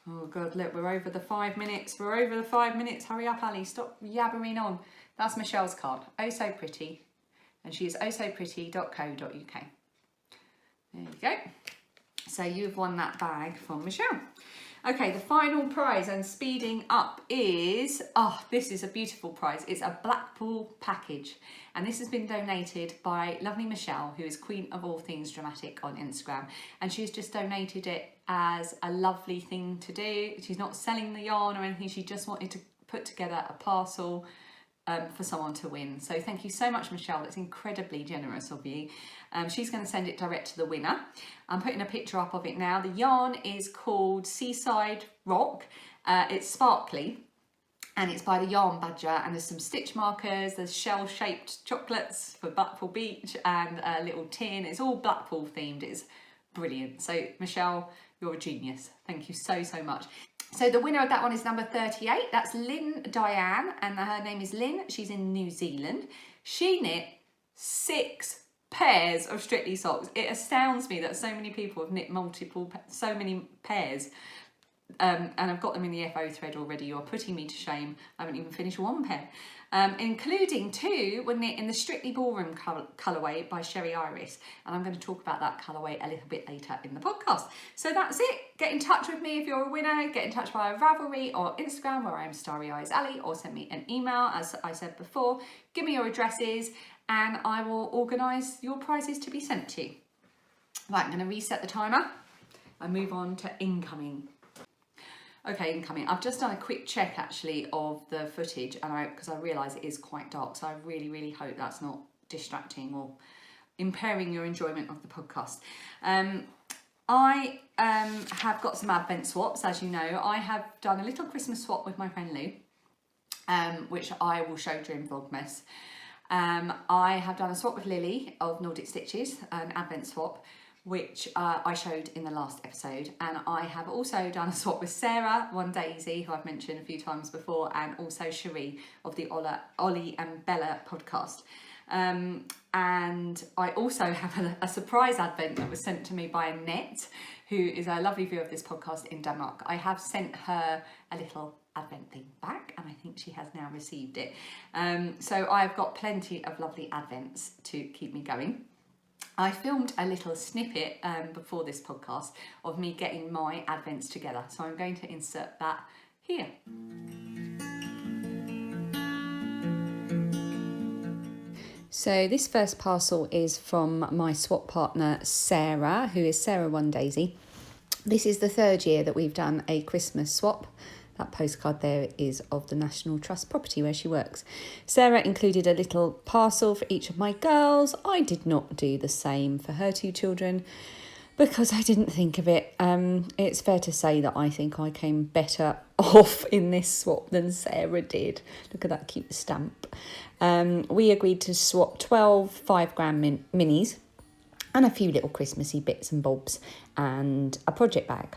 Oh God, look, we're over the 5 minutes. We're over the 5 minutes. Hurry up, Ali, stop yabbering on. That's Michelle's card. Oh So Pretty. And she is ohsopretty.co.uk. There you go. So you've won that bag from Michelle. Okay, the final prize, and speeding up, is, oh, this is a beautiful prize. It's a Blackpool package. And this has been donated by lovely Michelle, who is Queen of All Things Dramatic on Instagram. And she's just donated it as a lovely thing to do. She's not selling the yarn or anything. She just wanted to put together a parcel for someone to win. So thank you so much, Michelle. That's incredibly generous of you. She's going to send it direct to the winner. I'm putting a picture up of it now. The yarn is called Seaside Rock. It's sparkly, and it's by the Yarn Badger, and there's some stitch markers, there's shell-shaped chocolates for Blackpool Beach, and a little tin. It's all Blackpool themed. It's brilliant. So Michelle, you're a genius. Thank you so, so much. So the winner of that one is number 38. That's Lynn Diane, and her name is Lynn. She's in New Zealand. She knit 6 pairs of Strictly socks. It astounds me that so many people have knit so many pairs. And I've got them in the FO thread already. You're putting me to shame. I haven't even finished 1 pair. Including 2 were knit in the Strictly Ballroom colourway by Sherry Iris. And I'm going to talk about that colourway a little bit later in the podcast. So that's it. Get in touch with me if you're a winner. Get in touch via Ravelry or Instagram, where I am Starry Eyes Ali, or send me an email, as I said before. Give me your addresses and I will organise your prizes to be sent to you. Right, I'm going to reset the timer and move on to incoming. Okay, incoming. I've just done a quick check actually of the footage, and because I realise it is quite dark, so I really, really hope that's not distracting or impairing your enjoyment of the podcast. I have got some Advent swaps, as you know. I have done a little Christmas swap with my friend Lou, which I will show during Vlogmas. I have done a swap with Lily of Nordic Stitches, an Advent swap, which I showed in the last episode. And I have also done a swap with Sarah, One Daisy, who I've mentioned a few times before, and also Cherie of the Ollie and Bella podcast. And I also have a surprise Advent that was sent to me by Annette, who is a lovely viewer of this podcast in Denmark. I have sent her a little Advent thing back, and I think she has now received it. So I've got plenty of lovely Advents to keep me going. I filmed a little snippet before this podcast of me getting my Advents together, so I'm going to insert that here. So this first parcel is from my swap partner Sarah, who is Sarah One Daisy. This is the 3rd year that we've done a Christmas swap. That postcard there is of the National Trust property where she works. Sarah included a little parcel for each of my girls. I did not do the same for her 2 children because I didn't think of it. It's fair to say that I think I came better off in this swap than Sarah did. Look at that cute stamp. We agreed to swap 12 5-gram minis and a few little Christmassy bits and bobs and a project bag.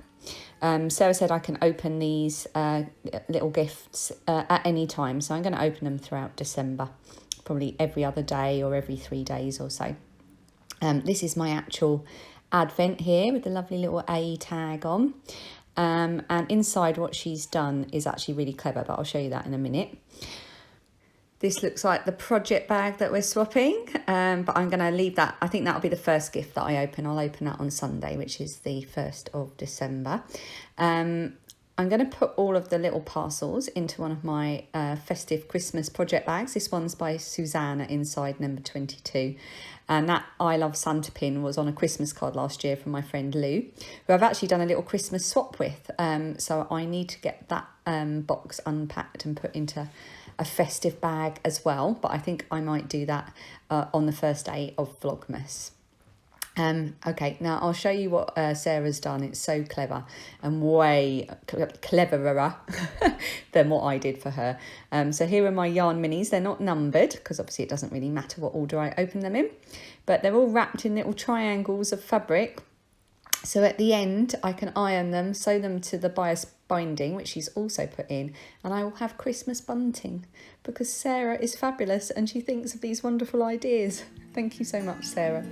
Sarah said I can open these little gifts at any time, so I'm going to open them throughout December, probably every other day or every 3 days or so. This is my actual Advent here with the lovely little A tag on, and inside what she's done is actually really clever, but I'll show you that in a minute. This looks like the project bag that we're swapping, but I'm going to leave that. I think that'll be the first gift that I open. I'll open that on Sunday, which is the 1st of December. I'm I'm going to put all of the little parcels into one of my festive Christmas project bags. This one's by Susanna inside number 22. And that I Love Santa pin was on a Christmas card last year from my friend Lou, who I've actually done a little Christmas swap with. So I need to get that box unpacked and put into a festive bag as well. But I think I might do that on the first day of Vlogmas. Okay, now I'll show you what Sarah's done. It's so clever and way cleverer than what I did for her. So here are my yarn minis. They're not numbered because obviously it doesn't really matter what order I open them in, but they're all wrapped in little triangles of fabric. So at the end I can iron them, sew them to the bias binding, which she's also put in, and I will have Christmas bunting because Sarah is fabulous and she thinks of these wonderful ideas. Thank you so much, Sarah.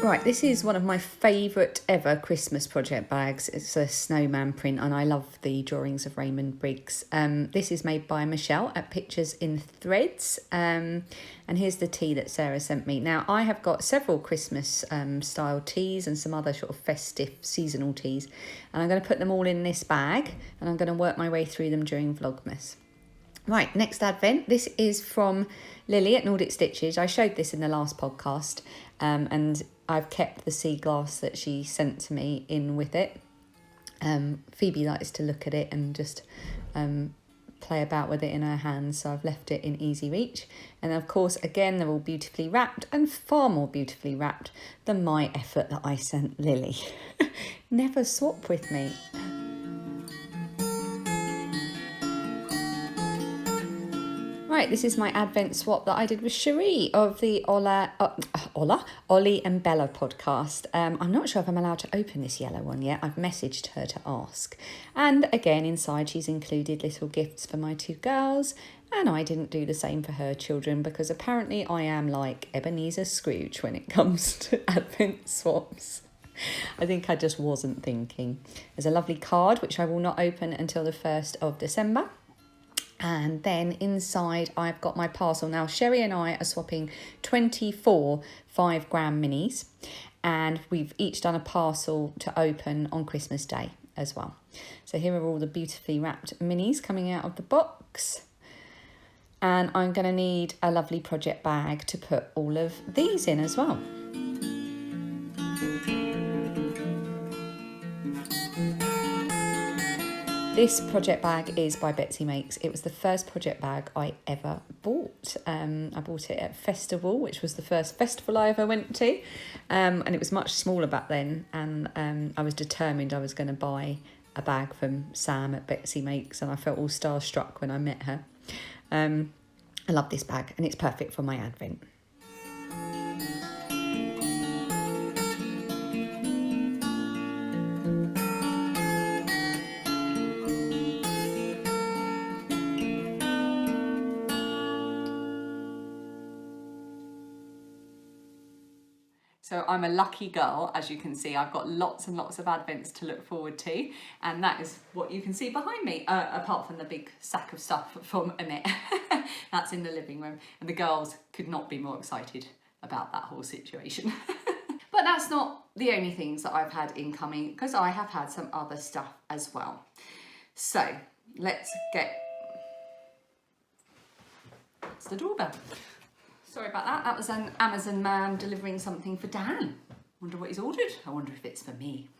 Right, this is one of my favourite ever Christmas project bags. It's a snowman print and I love the drawings of Raymond Briggs. This is made by Michelle at Pictures in Threads. And here's the tea that Sarah sent me. Now, I have got several Christmas style teas and some other sort of festive seasonal teas. And I'm going to put them all in this bag and I'm going to work my way through them during Vlogmas. Right, next advent. This is from Lily at Nordic Stitches. I showed this in the last podcast and I've kept the sea glass that she sent to me in with it. Phoebe likes to look at it and just play about with it in her hands, so I've left it in easy reach. And of course, again, they're all beautifully wrapped and far more beautifully wrapped than my effort that I sent Lily. Never swap with me. Right, this is my Advent swap that I did with Cherie of the Ollie and Bella podcast. I'm not sure if I'm allowed to open this yellow one yet. I've messaged her to ask. And again, inside she's included little gifts for my two girls. And I didn't do the same for her children because apparently I am like Ebenezer Scrooge when it comes to Advent swaps. I think I just wasn't thinking. There's a lovely card which I will not open until the 1st of December. And then inside I've got my parcel. Now Sherry and I are swapping 24 5-gram minis and we've each done a parcel to open on Christmas Day as well. So here are all the beautifully wrapped minis coming out of the box. And I'm going to need a lovely project bag to put all of these in as well. This project bag is by Betsy Makes. It was the first project bag I ever bought. I bought it at Festival, which was the first festival I ever went to. And it was much smaller back then. And I was determined I was going to buy a bag from Sam at Betsy Makes. And I felt all starstruck when I met her. I love this bag and it's perfect for my Advent. So I'm a lucky girl, as you can see. I've got lots and lots of Advents to look forward to, and that is what you can see behind me, apart from the big sack of stuff from Annette. That's in the living room, and the girls could not be more excited about that whole situation. But that's not the only things that I've had incoming, because I have had some other stuff as well. So let's get... It's the doorbell. Sorry about that. That was an Amazon man delivering something for Dan. Wonder what he's ordered. I wonder if it's for me.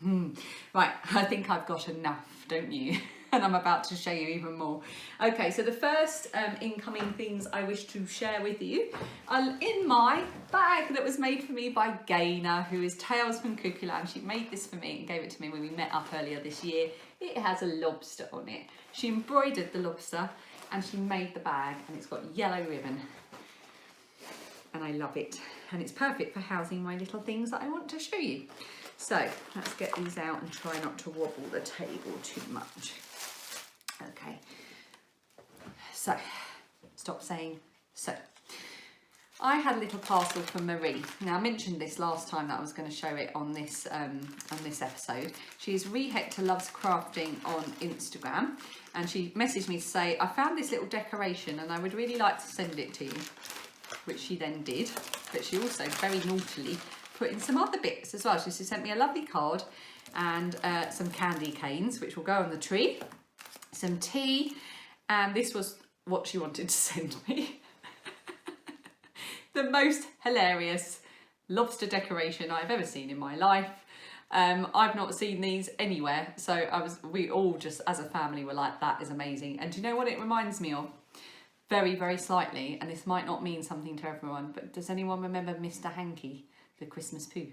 Right, I think I've got enough, don't you? And I'm about to show you even more. Okay, so the first incoming things I wish to share with you are in my bag that was made for me by Gaynor, who is Tales from Cuckoo Land. She made this for me and gave it to me when we met up earlier this year. It has a lobster on it. She embroidered the lobster and she made the bag, and it's got yellow ribbon. And I love it, and it's perfect for housing my little things that I want to show you. So let's get these out and try not to wobble the table too much. Okay, so stop saying so. I had a little parcel from Marie. Now I mentioned this last time that I was going to show it on this episode. She's Hector Loves Crafting on Instagram, and she messaged me to say, I found this little decoration and I would really like to send it to you. Which she then did, but she also very naughtily put in some other bits as well. She sent me a lovely card and some candy canes, which will go on the tree, some tea, and this was what she wanted to send me. The most hilarious lobster decoration I've ever seen in my life. I've not seen these anywhere, so we all just as a family were like, that is amazing. And do you know what it reminds me of? Very, very slightly, and this might not mean something to everyone, but does anyone remember Mr. Hanky, the Christmas poo?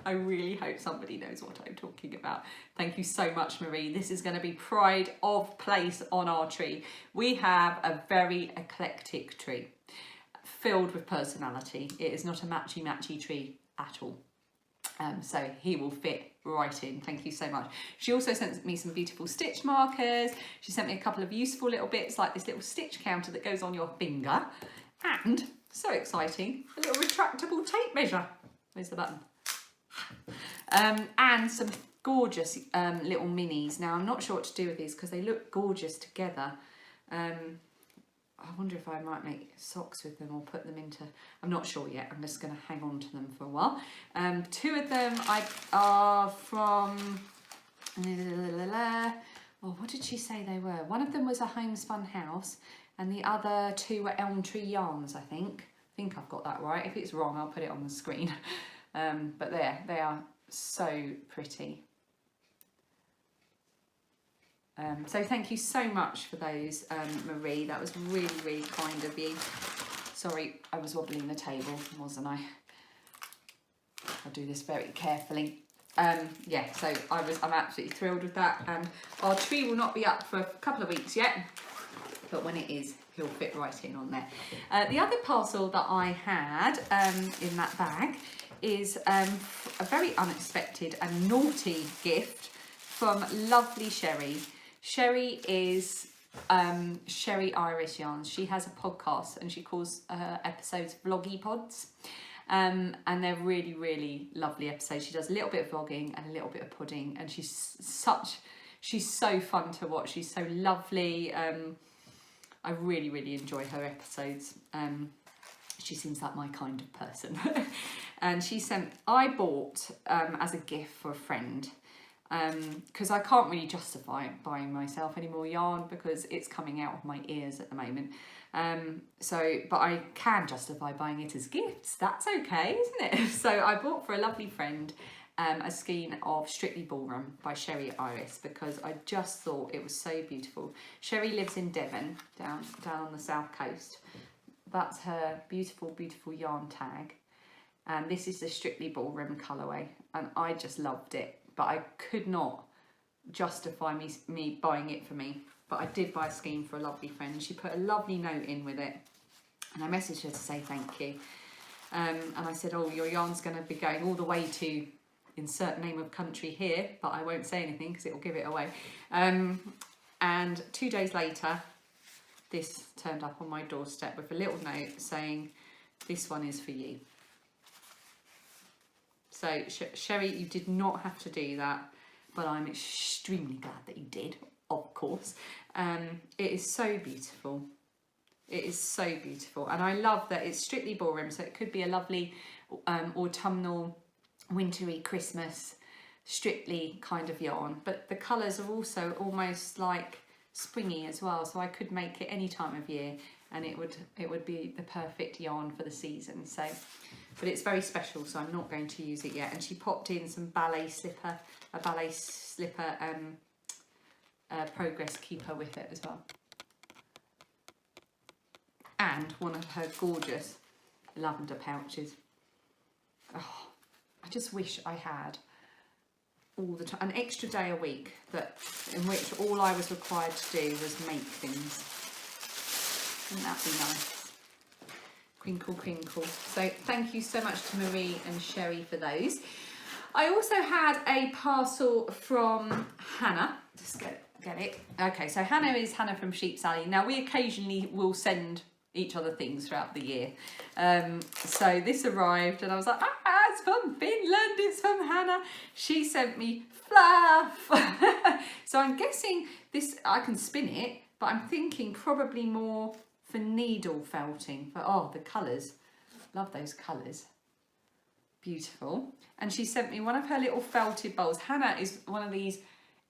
I really hope somebody knows what I'm talking about. Thank you so much, Marie. This is going to be pride of place on our tree. We have a very eclectic tree, filled with personality. It is not a matchy tree at all. So he will fit right in. Thank you so much. She also sent me some beautiful stitch markers. She sent me a couple of useful little bits like this little stitch counter that goes on your finger. And, so exciting, a little retractable tape measure. Where's the button? And some gorgeous little minis. Now, I'm not sure what to do with these because they look gorgeous together. I wonder if I might make socks with them or put them into... I'm not sure yet. I'm just going to hang on to them for a while. Two of them are from... Oh, what did she say they were? One of them was a homespun house and the other two were elm tree yarns, I think. I think I've got that right. If it's wrong, I'll put it on the screen. But there, they are so pretty. So thank you so much for those, Marie. That was really, really kind of you. Sorry, I was wobbling the table, wasn't I? I'll do this very carefully. Yeah, so I'm absolutely thrilled with that. And our tree will not be up for a couple of weeks yet, but when it is, he'll fit right in on there. The other parcel that I had in that bag is a very unexpected and naughty gift from lovely Sherry. Sherry is Sherry Iris Yarns. She has a podcast and she calls her episodes Vloggy Pods. And they're really, really lovely episodes. She does a little bit of vlogging and a little bit of pudding, and she's so fun to watch. She's so lovely. I really, really enjoy her episodes. She seems like my kind of person. And I bought as a gift for a friend, because I can't really justify buying myself any more yarn because it's coming out of my ears at the moment. But I can justify buying it as gifts. That's okay, isn't it? So I bought for a lovely friend a skein of Strictly Ballroom by Sherry Iris because I just thought it was so beautiful. Sherry lives in Devon, down on the south coast. That's her beautiful, beautiful yarn tag. And this is the Strictly Ballroom colourway, and I just loved it. But I could not justify me buying it for me. But I did buy a skein for a lovely friend. She put a lovely note in with it. And I messaged her to say thank you. And I said, oh, your yarn's going to be going all the way to insert name of country here. But I won't say anything because it will give it away. And 2 days later, this turned up on my doorstep with a little note saying, this one is for you. So, Sherry, you did not have to do that, but I'm extremely glad that you did, of course. It is so beautiful. It is so beautiful. And I love that it's Strictly Ballroom, so it could be a lovely autumnal, wintry, Christmas, Strictly kind of yarn. But the colours are also almost like springy as well, so I could make it any time of year and it would be the perfect yarn for the season. So, but it's very special, so I'm not going to use it yet. And she popped in some ballet slipper progress keeper with it as well, and one of her gorgeous lavender pouches. Oh, I just wish I had all the time, an extra day a week in which all I was required to do was make things. Wouldn't that be nice? Crinkle, crinkle. So thank you so much to Marie and Sherry for those. I also had a parcel from Hannah. Just get it. Okay, so Hannah is Hannah from Sheep's Alley. Now, we occasionally will send each other things throughout the year. So this arrived and I was like, it's from Finland, it's from Hannah. She sent me fluff. So I'm guessing this, I can spin it, but I'm thinking probably more for needle felting. But oh, the colours Love those colours. Beautiful. And she sent me one of her little felted bowls. Hannah is one of these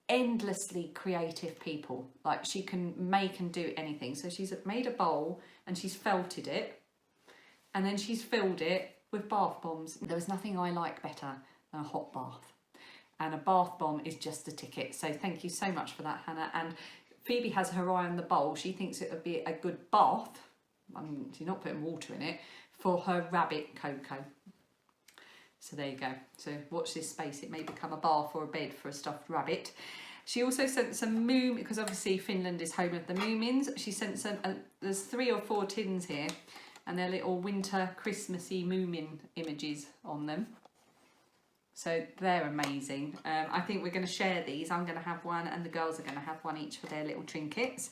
endlessly creative people. Like, she can make and do anything. So she's made a bowl and she's felted it, and then she's filled it with bath bombs. There was nothing I like better than a hot bath, and a bath bomb is just a ticket. So thank you so much for that, Hannah. And Phoebe has her eye on the bowl. She thinks it would be a good bath, I mean, she's not putting water in it, for her rabbit Coco. So there you go. So watch this space. It may become a bath or a bed for a stuffed rabbit. She also sent some Moom, because obviously Finland is home of the Moomins. She sent some, there's 3 or 4 tins here, and they're little winter Christmassy Moomin images on them. So they're amazing. I think we're going to share these. I'm going to have one and the girls are going to have one each for their little trinkets.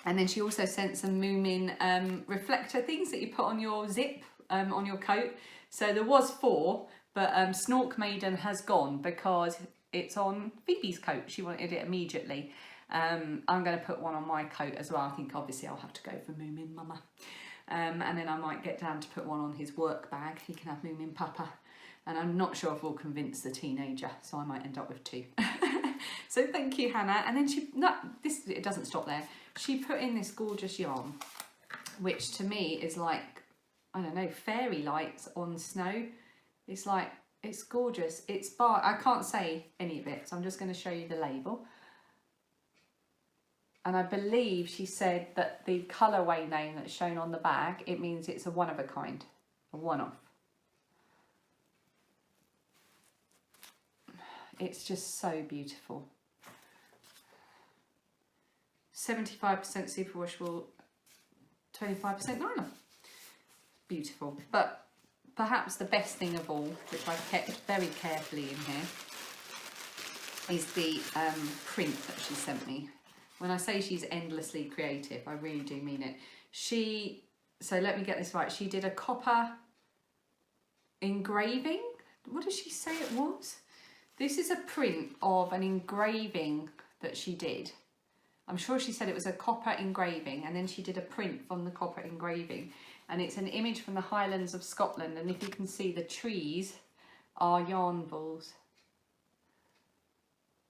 And then she also sent some Moomin reflector things that you put on your zip, on your coat. So there was 4, but Snork Maiden has gone because it's on Phoebe's coat. She wanted it immediately. I'm going to put one on my coat as well. I think obviously I'll have to go for Moomin Mama. And then I might get Dan to put one on his work bag. He can have Moomin Papa. And I'm not sure if we'll convince the teenager, so I might end up with 2. So thank you, Hannah. And then it doesn't stop there. She put in this gorgeous yarn, which to me is like, I don't know, fairy lights on snow. It's like, it's gorgeous. I can't say any of it, so I'm just going to show you the label. And I believe she said that the colourway name that's shown on the bag, it means it's a one of a kind, a one-off. It's just so beautiful. 75% superwashable, 25% nylon. Beautiful. But perhaps the best thing of all, which I've kept very carefully in here, is the print that she sent me. When I say she's endlessly creative, I really do mean it. So let me get this right. She did a copper engraving. What did she say it was? This is a print of an engraving that she did. I'm sure she said it was a copper engraving, and then she did a print from the copper engraving. And it's an image from the Highlands of Scotland, and if you can see, the trees are yarn balls.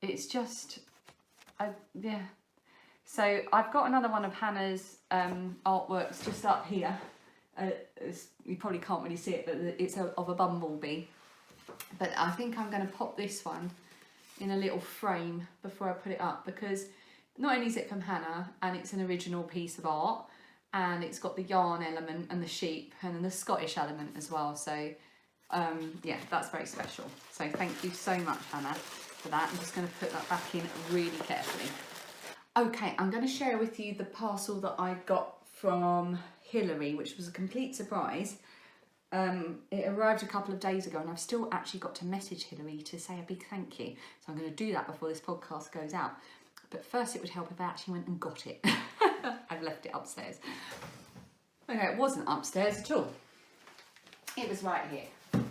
It's just, yeah. So I've got another one of Hannah's artworks just up here. You probably can't really see it, but it's of a bumblebee. But I think I'm going to pop this one in a little frame before I put it up, because not only is it from Hannah and it's an original piece of art, and it's got the yarn element and the sheep and then the Scottish element as well. So yeah, that's very special. So thank you so much, Hannah, for that. I'm just going to put that back in really carefully. Okay, I'm going to share with you the parcel that I got from Hilary, which was a complete surprise. It arrived a couple of days ago, and I've still actually got to message Hilary to say a big thank you. So I'm going to do that before this podcast goes out. But first, it would help if I actually went and got it. I've left it upstairs. Okay, it wasn't upstairs at all. It was right here.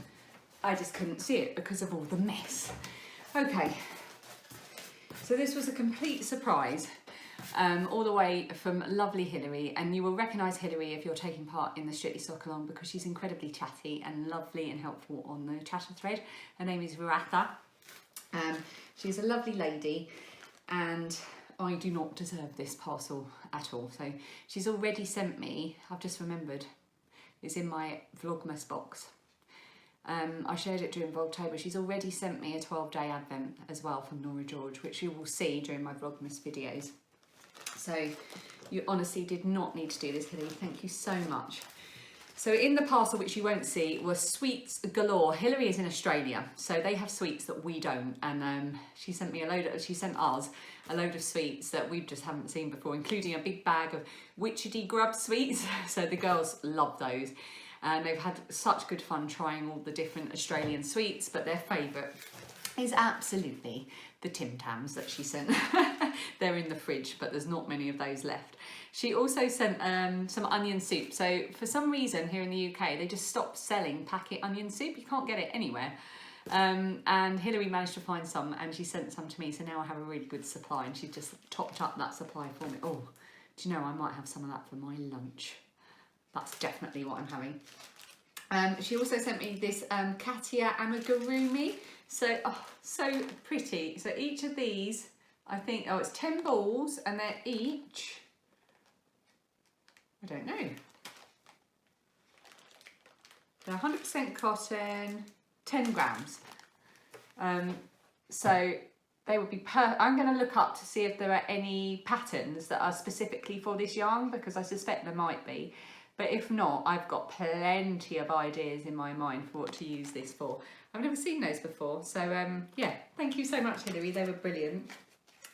I just couldn't see it because of all the mess. Okay, so this was a complete surprise. All the way from lovely Hilary, and you will recognise Hilary if you're taking part in the Shorties Sock Along, because she's incredibly chatty and lovely and helpful on the chatter thread. Her name is Ruatha. She's a lovely lady, and I do not deserve this parcel at all. So she's already sent me, I've just remembered, it's in my Vlogmas box. I shared it during Vlogtober. She's already sent me a 12-day advent as well from Nora George, which you will see during my Vlogmas videos. So you honestly did not need to do this, Hilary. Thank you so much. So in the parcel, which you won't see, were sweets galore. Hilary is in Australia, so they have sweets that we don't. And she sent me she sent us a load of sweets that we just haven't seen before, including a big bag of witchetty grub sweets. So the girls love those. And they've had such good fun trying all the different Australian sweets, but their favourite is absolutely the Tim Tams that she sent. They're in the fridge, but there's not many of those left. She also sent some onion soup. So for some reason here in the UK, they just stopped selling packet onion soup. You can't get it anywhere. And Hilary managed to find some, and she sent some to me. So now I have a really good supply, and she just topped up that supply for me. Oh, do you know, I might have some of that for my lunch. That's definitely what I'm having. She also sent me this Katia amigurumi. So, oh, so pretty. So each of these, I think, oh, it's 10 balls and they're each, I don't know. They're 100% cotton, 10 grams. So they would be I'm going to look up to see if there are any patterns that are specifically for this yarn, because I suspect there might be. But if not, I've got plenty of ideas in my mind for what to use this for. I've never seen those before. So yeah, thank you so much, Hilary. They were brilliant.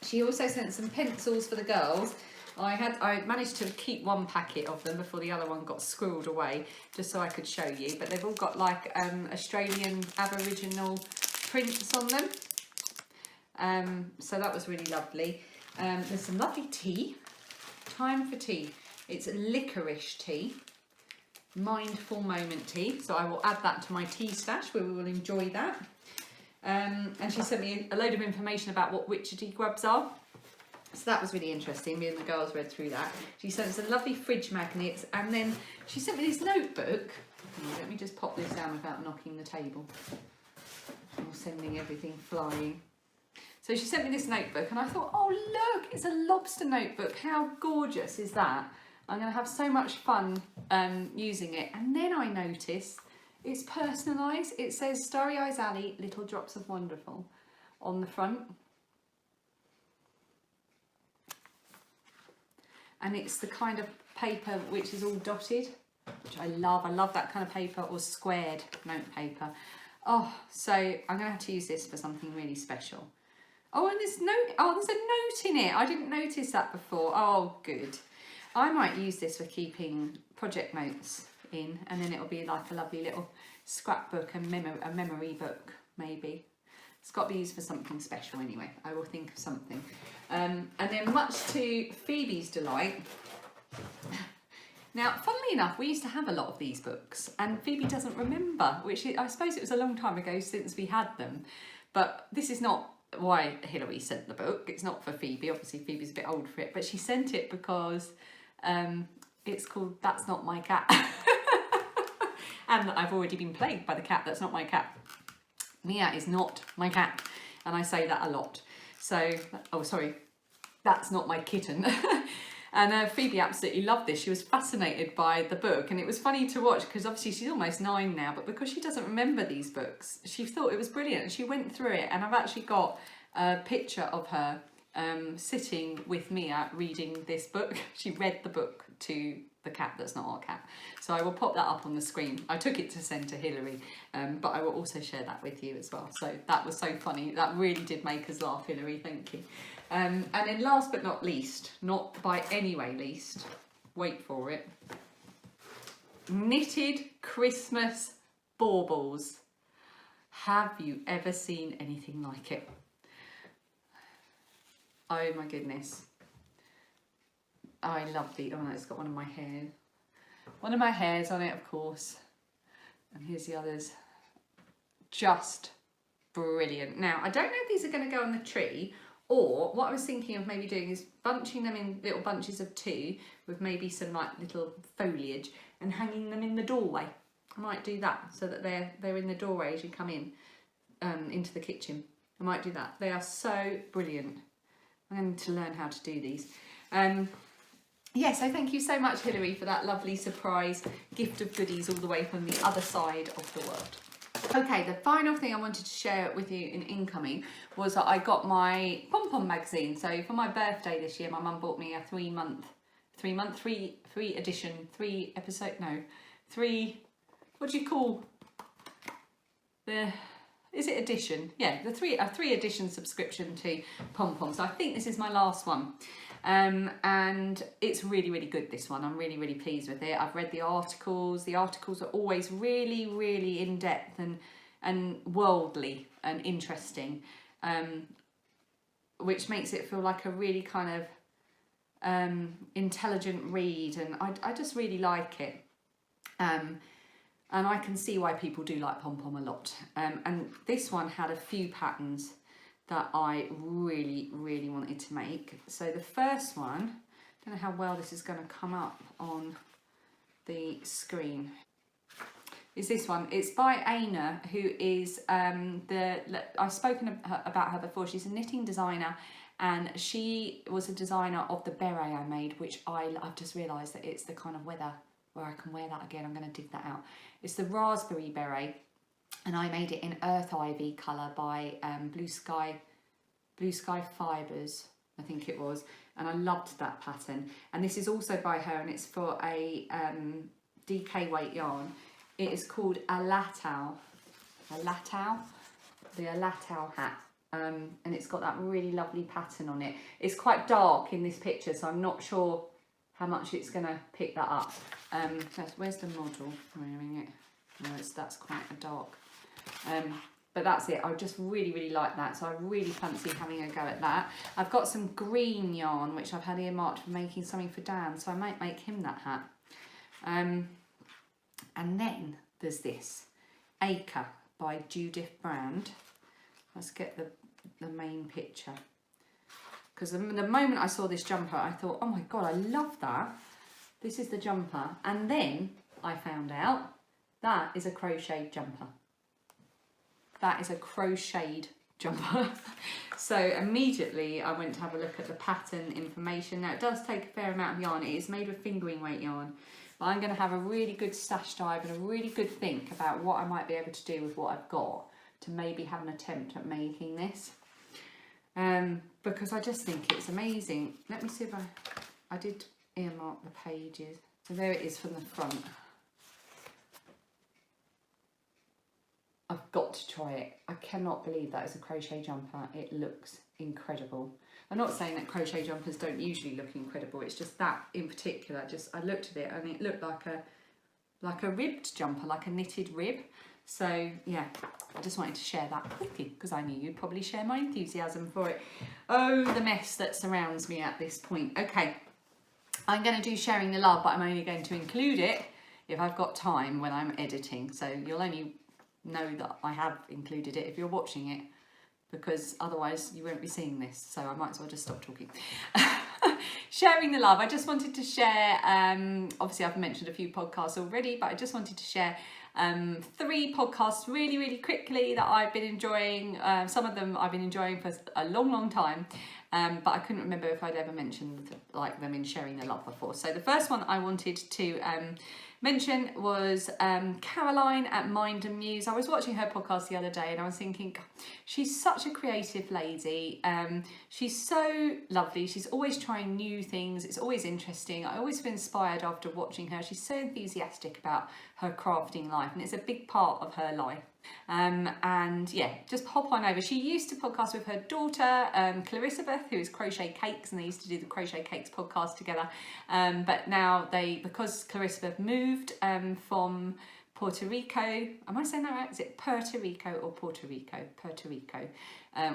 She also sent some pencils for the girls. I managed to keep one packet of them before the other one got squirreled away, just so I could show you. But they've all got like Australian Aboriginal prints on them. So that was really lovely. There's some lovely tea. Time for tea. It's licorice tea, mindful moment tea. So I will add that to my tea stash where we will enjoy that. And she sent me a load of information about what witchetty grubs are. So that was really interesting. Me and the girls read through that. She sent some lovely fridge magnets, and then she sent me this notebook. Let me just pop this down without knocking the table or sending everything flying. So she sent me this notebook, and I thought, oh look, it's a lobster notebook. How gorgeous is that? I'm going to have so much fun using it. And then I noticed it's personalised. It says Starry Eyes Ali, Little Drops of Wonderful on the front. And it's the kind of paper which is all dotted, which I love. I love that kind of paper, or squared note paper. Oh, so I'm going to have to use this for something really special. Oh, and there's a note in it. I didn't notice that before. Oh, good. I might use this for keeping project notes in, and then it'll be like a lovely little scrapbook and a memory book, maybe. It's got to be used for something special anyway. I will think of something. And then, much to Phoebe's delight, now, funnily enough, we used to have a lot of these books, and Phoebe doesn't remember, which I suppose it was a long time ago since we had them. But this is not why Hilary sent the book. It's not for Phoebe. Obviously, Phoebe's a bit old for it, but she sent it because it's called That's Not My Cat. And I've already been plagued by the cat. That's not my cat. Mia is not my cat, and I say that a lot. So, oh sorry, that's not my kitten. And Phoebe absolutely loved this. She was fascinated by the book, and it was funny to watch because obviously she's almost 9 now, but because she doesn't remember these books, she thought it was brilliant, and she went through it, and I've actually got a picture of her sitting with Mia reading this book. She read the book to the cat that's not our cat. So I will pop that up on the screen. I took it to send to Hilary, but I will also share that with you as well. So that was so funny. That really did make us laugh, Hilary, thank you. And then last but not least, not by any way least, wait for it, knitted Christmas baubles. Have you ever seen anything like it? Oh my goodness. I love the, oh no, it's got one of my hairs on it, of course. And here's the others. Just brilliant. Now, I don't know if these are going to go on the tree, or what I was thinking of maybe doing is bunching them in little bunches of 2 with maybe some like little foliage and hanging them in the doorway. I might do that so that they're in the doorway as you come in into the kitchen. I might do that. They are so brilliant. I'm going to learn how to do these. Yeah, so thank you so much, Hilary, for that lovely surprise gift of goodies all the way from the other side of the world. Okay, the final thing I wanted to share with you in incoming was that I got my pom-pom magazine. So for my birthday this year, my mum bought me a 3 what do you call is it edition? Yeah, a 3 edition subscription to pom-pom. So I think this is my last one. And it's really, really good, this one. I'm really, really pleased with it. I've read the articles. The articles are always really, really in-depth and worldly and interesting, which makes it feel like a really kind of intelligent read, and I just really like it. And I can see why people do like pom-pom a lot. And this one had a few patterns that I really, really wanted to make. So the first one, I don't know how well this is going to come up on the screen is this one. It's by Aina, who is I've spoken about her before. She's a knitting designer, and she was a designer of the beret I made, which I've just realised that it's the kind of weather where I can wear that again. I'm going to dig that out. It's the raspberry beret, and I made it in Earth Ivy colour by Blue Sky Fibres, I think it was, and I loved that pattern. And this is also by her, and it's for a DK weight yarn. It is called a Latau, the Latau hat, and it's got that really lovely pattern on it. It's quite dark in this picture, so I'm not sure how much it's going to pick that up. Where's the model? No, that's quite a dark. But that's it. I just really like that, so I really fancy having a go at that. I've got some green yarn which I've had earmarked for making something for Dan, so I might make him that hat. And then there's this Acre by Judith Brand. Let's get the main picture, because the moment I saw this jumper I thought, oh my god, I love that. This is the jumper, and then I found out that is a crocheted jumper. That is a crocheted jumper. So immediately I went to have a look at the pattern information. Now it does take a fair amount of yarn. It is made with fingering weight yarn, but I'm going to have a really good stash dive and a really good think about what I might be able to do with what I've got to maybe have an attempt at making this, because I just think it's amazing. Let me see if I did earmark the pages. So there it is from the front. I've got to try it. I cannot believe that is a crochet jumper. It looks incredible. I'm not saying that crochet jumpers don't usually look incredible. It's just that in particular, I looked at it and it looked like a ribbed jumper, like a knitted rib. So yeah, I just wanted to share that with you because I knew you'd probably share my enthusiasm for it. Oh, the mess that surrounds me at this point. Okay, I'm going to do sharing the love, but I'm only going to include it if I've got time when I'm editing. So you'll only know that I have included it if you're watching it, because otherwise you won't be seeing this, so I might as well just stop talking. Sharing the love, I just wanted to share, obviously I've mentioned a few podcasts already, but I just wanted to share 3 podcasts really quickly that I've been enjoying. Some of them I've been enjoying for a long time, but I couldn't remember if I'd ever mentioned them in sharing the love before. So the first one I wanted to mention was Caroline at Mind and Muse. I was watching her podcast the other day and I was thinking, God, she's such a creative lady. She's so lovely. She's always trying new things. It's always interesting. I always feel inspired after watching her. She's so enthusiastic about her crafting life, and it's a big part of her life. And yeah, just hop on over. She used to podcast with her daughter, Clarissa Beth, who is Crochet Cakes, and they used to do the Crochet Cakes podcast together. But now because Clarissa Beth moved from Puerto Rico, am I saying that right? Is it Puerto Rico or Puerto Rico? Puerto Rico,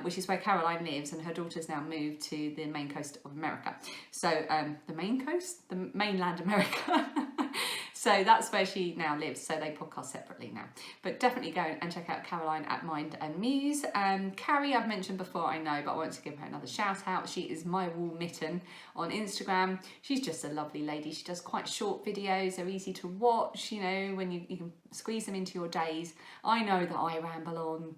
which is where Caroline lives, and her daughter's now moved to the main coast of America. So the main coast? The mainland America. So that's where she now lives, so they podcast separately now. But definitely go and check out Caroline at Mind and Muse. Carrie, I've mentioned before, I know, but I want to give her another shout out. She is My Wool Mitten on Instagram. She's just a lovely lady. She does quite short videos. They're easy to watch, you know, when you can squeeze them into your days. I know that I ramble on.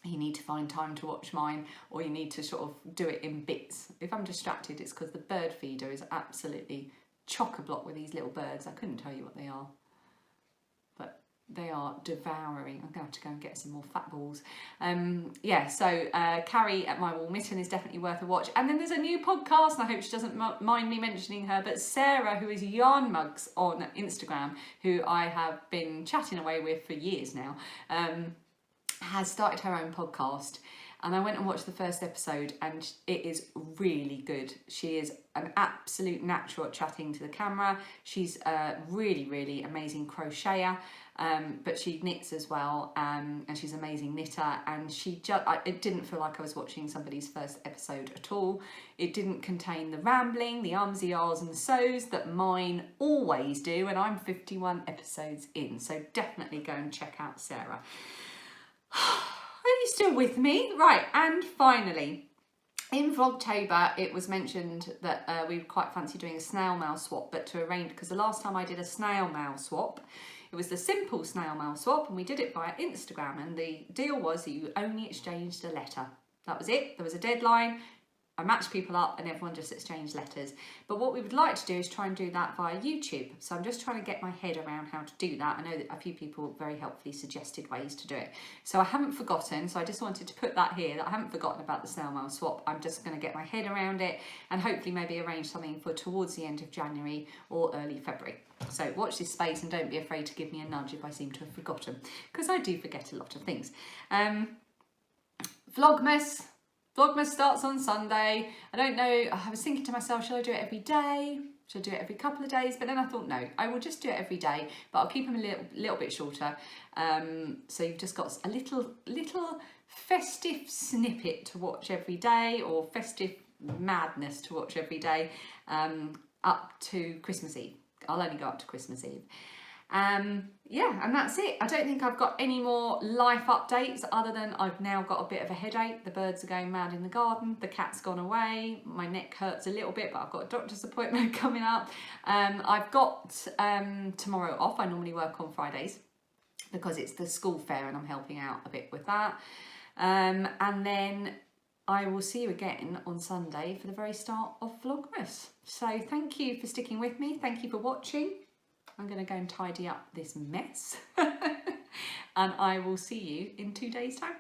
You need to find time to watch mine, or you need to sort of do it in bits. If I'm distracted, it's because the bird feeder is absolutely chock-a-block with these little birds. I couldn't tell you what they are, but they are devouring. I'm going to have to go and get some more fat balls. Yeah, so Carrie at My Wool Mitten is definitely worth a watch. And then there's a new podcast, and I hope she doesn't mind me mentioning her, but Sarah, who is Yarn Mugs on Instagram, who I have been chatting away with for years now, has started her own podcast. And I went and watched the first episode, and it is really good. She is an absolute natural at chatting to the camera. She's a really amazing crocheter, but she knits as well, and she's an amazing knitter. And it didn't feel like I was watching somebody's first episode at all. It didn't contain the rambling, the ums, the ahs and the so's that mine always do, and I'm 51 episodes in. So definitely go and check out Sarah. Are you still with me? Right, and finally, in Vlogtober, it was mentioned that we would quite fancy doing a snail mail swap, but to arrange, because the last time I did a snail mail swap, it was the simple snail mail swap, and we did it via Instagram, and the deal was that you only exchanged a letter. That was it. There was a deadline. I matched people up and everyone just exchanged letters. But what we would like to do is try and do that via YouTube. So I'm just trying to get my head around how to do that. I know that a few people very helpfully suggested ways to do it. So I haven't forgotten. So I just wanted to put that here, that I haven't forgotten about the snail mail swap. I'm just going to get my head around it and hopefully maybe arrange something for towards the end of January or early February. So watch this space and don't be afraid to give me a nudge if I seem to have forgotten, because I do forget a lot of things. Vlogmas starts on Sunday. I don't know, I was thinking to myself, shall I do it every day? Should I do it every couple of days? But then I thought, no, I will just do it every day, but I'll keep them a little bit shorter. So you've just got a little festive snippet to watch every day, or festive madness to watch every day, up to Christmas Eve. I'll only go up to Christmas Eve. Yeah, and that's it. I don't think I've got any more life updates other than I've now got a bit of a headache. The birds are going mad in the garden. The cat's gone away. My neck hurts a little bit, but I've got a doctor's appointment coming up. I've got tomorrow off. I normally work on Fridays because it's the school fair and I'm helping out a bit with that. And then I will see you again on Sunday for the very start of Vlogmas. So thank you for sticking with me. Thank you for watching. I'm going to go and tidy up this mess and I will see you in 2 days' time.